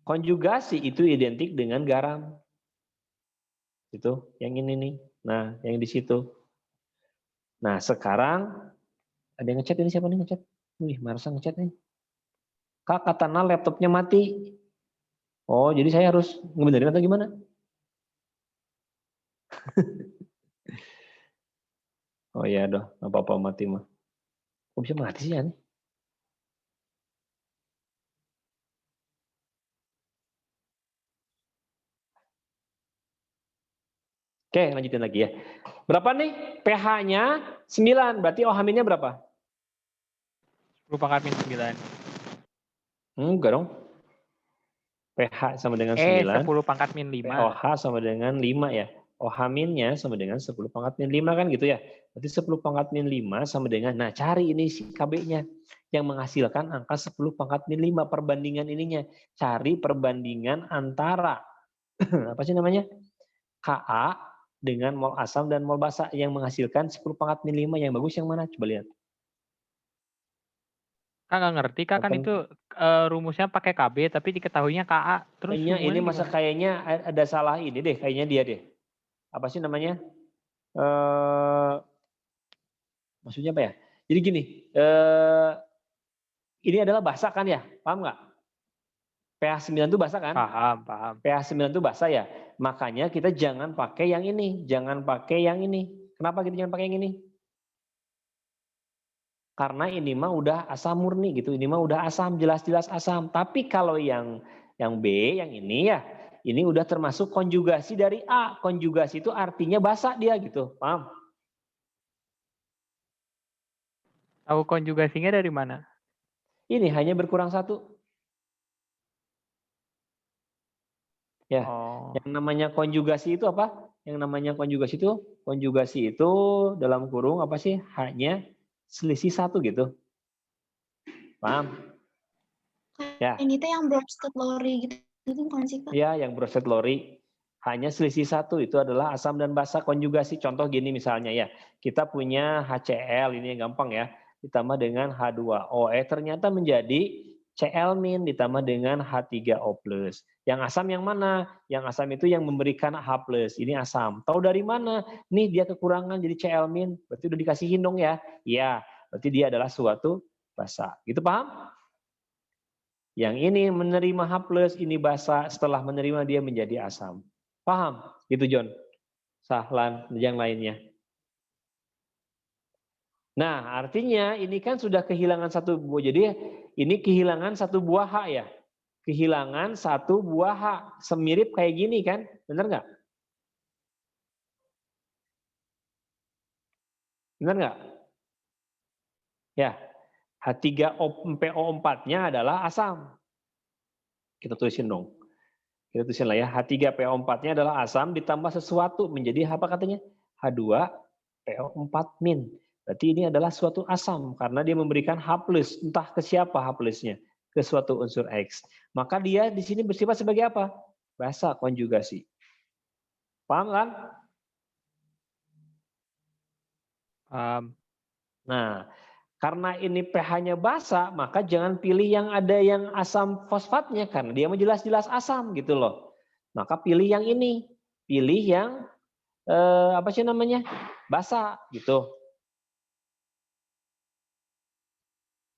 Konjugasi itu identik dengan garam. Itu yang ini nih. Nah, yang di situ. Nah, sekarang ada yang ngechat ini, siapa nih ngechat? Wih, Marsa ngechat nih. Kak, katana laptopnya mati. Oh, jadi saya harus ngebenerin atau gimana? Oh iya, doh, nggak apa-apa mati mah. Kok bisa mati sih ya? Oke, lanjutin lagi ya. Berapa nih? pH-nya 9, berarti OH-nya berapa? 10 pangkat min 9. Enggak dong. pH sama dengan 9. 10 pangkat min 5. OH sama dengan 5 ya. OH-nya sama dengan 10 pangkat min 5 kan gitu ya. Berarti 10 pangkat min 5 sama dengan, nah cari ini si KB-nya. Yang menghasilkan angka 10 pangkat min 5. Perbandingan ininya. Cari perbandingan antara, apa sih namanya? Ka dengan mol asam dan mol basa. Yang menghasilkan 10 pangkat min 5. Yang bagus yang mana? Coba lihat. Kak nggak ngerti, Kak kan itu rumusnya pakai KB tapi diketahuinya KA. Terus Kayaknya ini hubungannya masa gimana? kayaknya ada salah ini deh, kayaknya dia deh. Apa sih namanya? Maksudnya apa ya? Jadi gini, ini adalah basa kan ya? Paham nggak? pH 9 itu basa kan? Paham. pH 9 itu basa ya. Makanya kita jangan pakai yang ini, jangan pakai yang ini. Kenapa kita jangan pakai yang ini? Karena ini mah udah asam murni gitu. Ini mah udah asam, jelas-jelas asam. Tapi kalau yang B, yang ini ya, ini udah termasuk konjugasi dari A. Konjugasi itu artinya basa dia gitu. Paham? Tahu konjugasinya dari mana? Ini hanya berkurang 1. Ya, yang namanya konjugasi itu apa? Yang namanya konjugasi itu dalam kurung apa sih? Hanya selisih 1 gitu. Paham? Ya. Ini tuh yang Bronsted Lowry gitu bukan sih Kak? Ya, yang Bronsted Lowry hanya selisih 1 itu adalah asam dan basa konjugasi. Contoh gini misalnya ya, kita punya HCl ini yang gampang ya, ditambah dengan H2O. Ternyata menjadi Cl- ditambah dengan H3O+. Yang asam yang mana? Yang asam itu yang memberikan H+. Ini asam. Tahu dari mana? Nih dia kekurangan jadi Cl-. Berarti udah dikasihin dong ya? Iya, berarti dia adalah suatu basa. Gitu paham? Yang ini menerima H+, ini basa, setelah menerima dia menjadi asam. Paham? Gitu John. Sahlan, yang lainnya. Nah, artinya ini kan sudah kehilangan 1 buah. Jadi ini kehilangan 1 buah H ya. Kehilangan 1 buah H. Semirip kayak gini kan? Benar nggak? Benar nggak? Ya. H3PO4-nya adalah asam. Kita tulisin dong. Kita tulisin lah ya. H3PO4-nya adalah asam ditambah sesuatu menjadi apa katanya? H2PO4-. Berarti ini adalah suatu asam karena dia memberikan H+, entah ke siapa H+-nya, ke suatu unsur X. Maka dia di sini bersifat sebagai apa? Basa konjugasi. Paham kan? Paham. Nah, karena ini pH-nya basa, maka jangan pilih yang ada yang asam fosfatnya karena dia jelas-jelas asam gitu loh. Maka pilih yang ini, pilih yang apa sih namanya? Basa gitu.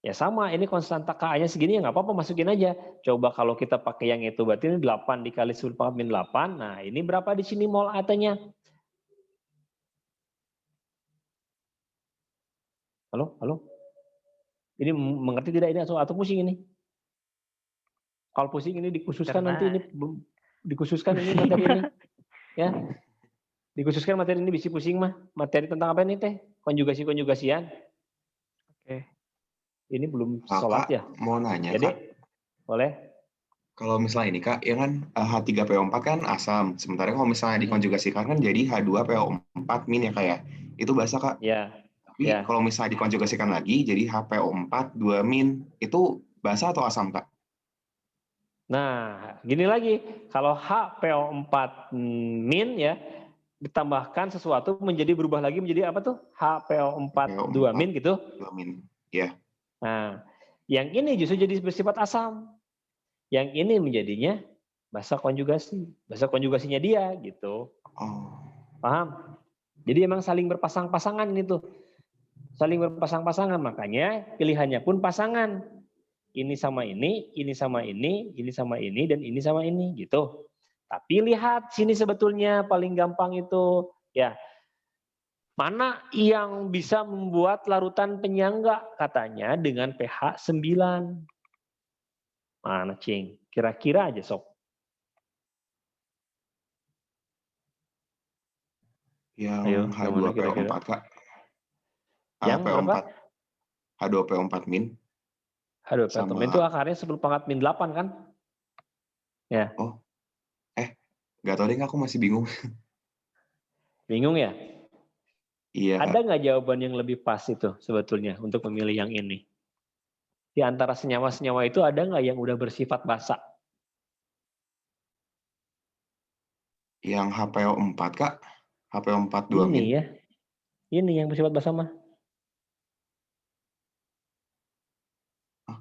Ya sama, ini konstanta Ka-nya segini ya nggak apa-apa masukin aja. Coba kalau kita pakai yang itu berarti ini 8 dikali 10 pangkat min 8. Nah, ini berapa di sini mol AT-nya? Halo? Ini mengerti tidak ini atau pusing ini? Kalau pusing ini dikhususkan Karena... nanti ini dikhususkan ini materi ini. Ya. Dikhususkan materi ini bisa pusing mah. Materi tentang apa ini teh? Konjugasi-konjugasian. Oke. Ini belum sholat ya? Mau nanya, Jadi, Kak. boleh? Kalau misalnya ini Kak, ya kan H3PO4 kan asam. Sementara kalau misalnya dikonjugasikan kan jadi H2PO4 min ya Kak ya. Itu basa Kak. Ya. Tapi Ya. kalau misalnya dikonjugasikan lagi jadi HPO4 2 min. Itu basa atau asam Kak? Nah, gini lagi. Kalau HPO4 min ya, ditambahkan sesuatu menjadi berubah lagi menjadi apa tuh? HPO4 2 min gitu. 2 min. Ya. Nah, yang ini justru jadi bersifat asam. Yang ini menjadinya basa konjugasi. Basa konjugasinya dia gitu. Oh. Paham? Jadi emang saling berpasang-pasangan ini tuh. Saling berpasang-pasangan, makanya pilihannya pun pasangan. Ini sama ini sama ini sama ini, dan ini sama ini gitu. Tapi lihat sini sebetulnya paling gampang itu ya. Mana yang bisa membuat larutan penyangga katanya dengan pH 9. Mana Cing? Kira-kira aja sok. Yang H2PO4 Kak. Yang berapa? H2PO4 min. H2PO4 min itu akarnya 10 pangkat min 8 kan? Ya. Oh. Nggak tahu deh, aku masih bingung. Bingung ya? Iya. Ada nggak jawaban yang lebih pas itu sebetulnya untuk memilih yang ini? Di antara senyawa-senyawa itu ada nggak yang udah bersifat basa? Yang HPO4 Kak. HPO4 2 min. Ini ya. Ini yang bersifat basa mah.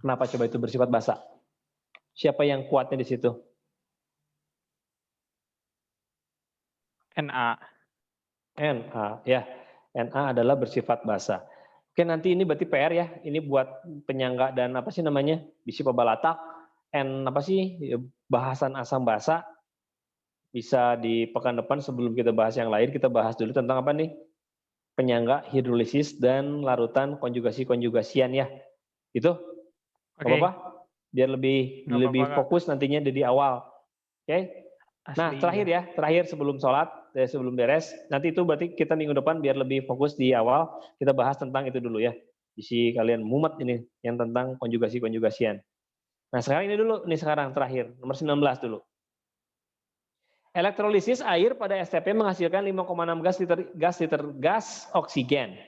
Kenapa coba itu bersifat basa? Siapa yang kuatnya di situ? Na. Na, ya. Na adalah bersifat basa. Oke, nanti ini berarti PR ya. Ini buat penyangga dan apa sih namanya? Bisi pebalatak. Apa sih? Bahasan asam basa. Bisa di pekan depan sebelum kita bahas yang lain, kita bahas dulu tentang apa nih? Penyangga, hidrolisis, dan larutan konjugasi-konjugasian ya. Itu? Oke. Apa-apa? Biar lebih fokus nantinya dari awal. Oke? Nah, terakhir sebelum sholat, sebelum beres, nanti itu berarti kita minggu depan biar lebih fokus di awal, kita bahas tentang itu dulu ya. Isi kalian mumet ini, yang tentang konjugasi-konjugasian. Nah, sekarang ini dulu, nih sekarang terakhir, nomor 19 dulu. Elektrolisis air pada STP menghasilkan 5,6 gas oksigen.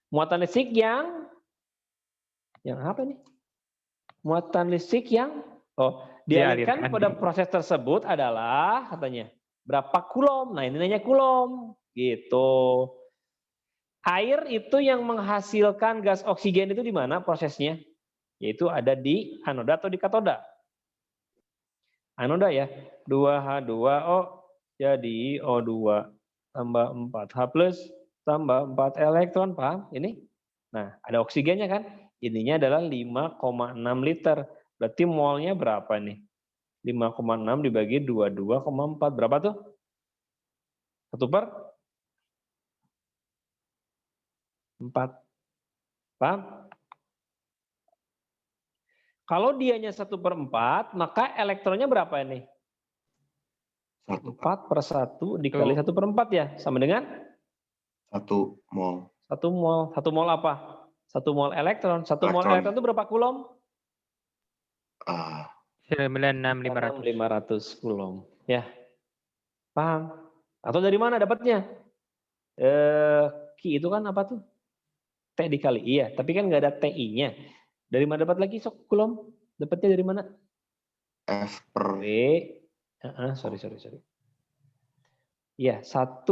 Muatan listrik yang apa nih? Muatan listrik yang dialirkan pada proses tersebut adalah katanya berapa kulom. Nah, ini nanya kulom gitu. Air itu yang menghasilkan gas oksigen itu di mana prosesnya? Yaitu ada di anoda atau di katoda. Anoda ya, 2H2O jadi O2 tambah 4H plus tambah 4 elektron, paham? Ini. Nah, ada oksigennya kan? Ininya adalah 5,6 liter. Berarti molnya berapa nih? 5,6 dibagi 22,4. Berapa tuh? 1/4. Paham? Kalau dianya 1/4, maka elektronnya berapa ini? 4/1 dikali 1/4 ya? Sama dengan? 1 mol. 1 mol. 1 mol apa? 1 mol elektron. 1 mol elektron itu berapa kulom? 96.500 kulom. Ya. Paham? Atau dari mana dapatnya? Ki itu kan apa tuh? T dikali. Iya, tapi kan nggak ada TI-nya. Dari mana dapat lagi sok kulom? Dapatnya dari mana? F per W. Sorry. Iya, 1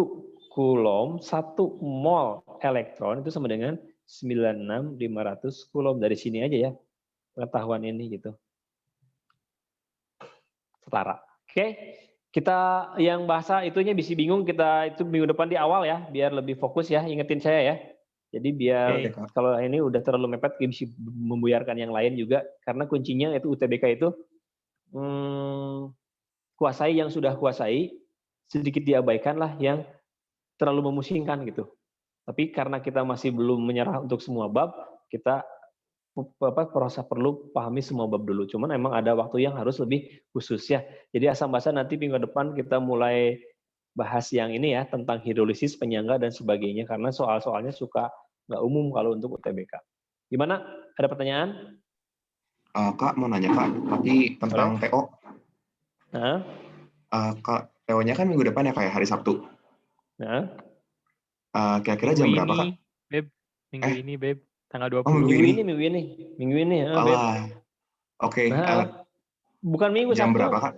kulom, 1 mol elektron itu sama dengan 96.500 kulom. Dari sini aja ya, pengetahuan ini gitu. Setara. Oke, kita yang bahasa itunya bisa bingung, kita itu minggu depan di awal ya, biar lebih fokus ya, ingetin saya ya. Jadi biar kalau ini udah terlalu mepet, bisa membuyarkan yang lain juga, karena kuncinya itu UTBK itu kuasai yang sudah kuasai, sedikit diabaikan lah yang terlalu memusingkan gitu. Tapi karena kita masih belum menyerah untuk semua bab, kita perlu pahami semua bab dulu. Cuman emang ada waktu yang harus lebih khusus ya. Jadi asam basa nanti minggu depan kita mulai bahas yang ini ya, tentang hidrolisis, penyangga dan sebagainya, karena soal-soalnya suka nggak umum kalau untuk UTBK. Gimana? Ada pertanyaan? Kak mau nanya Kak, tapi tentang TO. Hah? Kak, TO-nya kan minggu depan ya kayak hari Sabtu. Nah, Kira-kira Minggu jam berapa, Kak? ini, Beb. Minggu ini, Beb. Tanggal Oh, minggu 20. ini. minggu ini, Beb. Alah. Oke, Nah, bukan minggu jam Sabtu. berapa, Kak?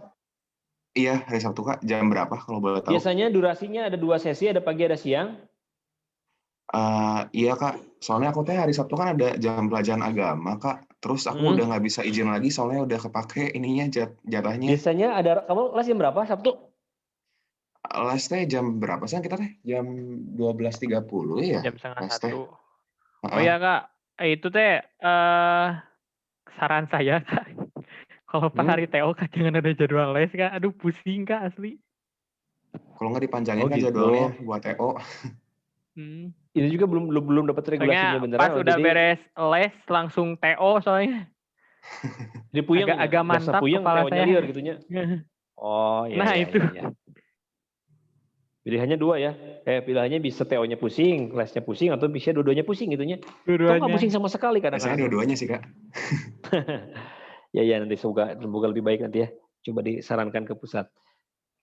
Iya, hari Sabtu, Kak. Jam berapa kalau boleh tahu? Biasanya durasinya ada 2 sesi, ada pagi, ada siang. Iya, Kak. Soalnya aku hari Sabtu kan ada jam pelajaran agama, Kak. Terus aku udah nggak bisa izin lagi soalnya udah kepake ininya jatahnya. Biasanya kamu les jam berapa Sabtu? Les teh jam berapa sih kita teh? Jam 12.30 ya? Jam setengah Les teh. 1. Oh iya, Kak. Itu teh saran saya, Kak. Kalau pas hari TO Kak jangan ada jadwal les, Kak. Aduh pusing, Kak, asli. Kalau nggak dipanjangin kan gitu. jadwalnya buat TO. Itu juga belum dapat regulasinya Soalnya beneran. pas udah jadi, beres les langsung TO soalnya. Jadi puyeng agak mantap puyeng, kepala TO-nya saya. liar gitunya. Oh iya. Nah, iya, itu. iya. Pilihannya 2 ya. Pilihannya bisa TO-nya pusing, lesnya pusing, atau bisa dua-duanya pusing gitunya. Atau nggak Dua-duanya. pusing sama sekali Biasanya kadang-kadang. dua-duanya sih, Kak. Ya nanti semoga lebih baik nanti ya. Coba disarankan ke pusat.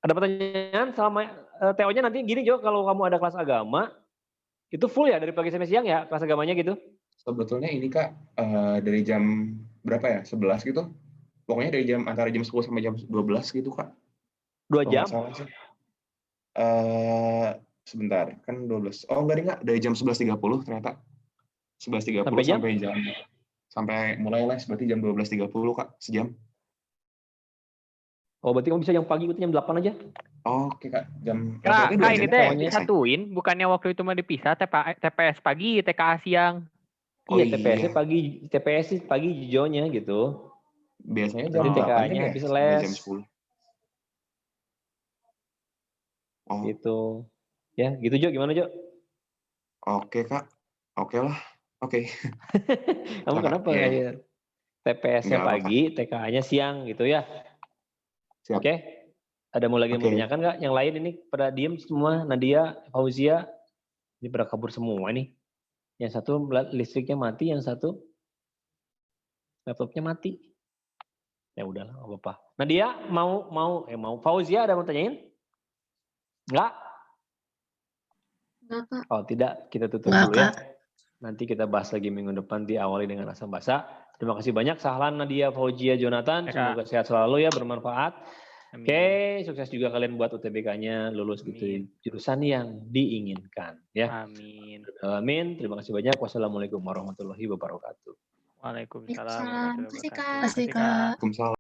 Ada pertanyaan selama TO-nya nanti gini Jo, kalau kamu ada kelas agama, itu full ya dari pagi sampai siang ya kelas agamanya gitu? Sebetulnya ini Kak, dari jam berapa ya? 11 gitu. Pokoknya dari antara jam 10 sampai jam 12 gitu, Kak. 2 Kalau jam? nggak salah sih. Sebentar, kan 12. Oh, enggak. Dari jam 11.30 ternyata. 11.30 sampai mulai les berarti jam 12.30, Kak, sejam. Oh, berarti kamu bisa yang pagi itu jam 8 aja? Oke, Kak. Kak, ini teh biasanya. disatuin, bukannya waktu itu mah dipisah TPS pagi, TKA siang. Oh, iya, TPS pagi jonya gitu. Biasanya Jadi jam 8 kan TKA-nya ya, habis sampai les. jam 10. Oh. Gitu. Ya, gitu Jo, gimana Jo? Oke, Kak. Oke lah. Oke. Kamu kenapa kayak TPS-nya pagi, TKA-nya siang gitu ya? Siap. Oke. Ada mau lagi mau ditanyakan nggak? Yang lain ini pada diem semua, Nadia, Fauzia, ini pada kabur semua nih. Yang satu listriknya mati, yang satu laptopnya mati. Ya udahlah, nggak apa-apa. Nadia mau Fauzia ada mau tanyain? Enggak? Enggak, Kak. Oh tidak, kita tutup dulu ya. Nanti kita bahas lagi minggu depan, diawali dengan rasa basa. Terima kasih banyak Sahlan, Nadia, Fauzia, Jonathan. Semoga sehat selalu ya, bermanfaat. Oke, sukses juga kalian buat UTBK-nya, lulus gitu jurusan yang diinginkan ya. Amin. Amin. Terima kasih banyak. Wassalamualaikum warahmatullahi wabarakatuh. Waalaikumsalam Waalaikumsalam. warahmatullahi Terima kasih, wabarakatuh. Kak. Waalaikumsalam.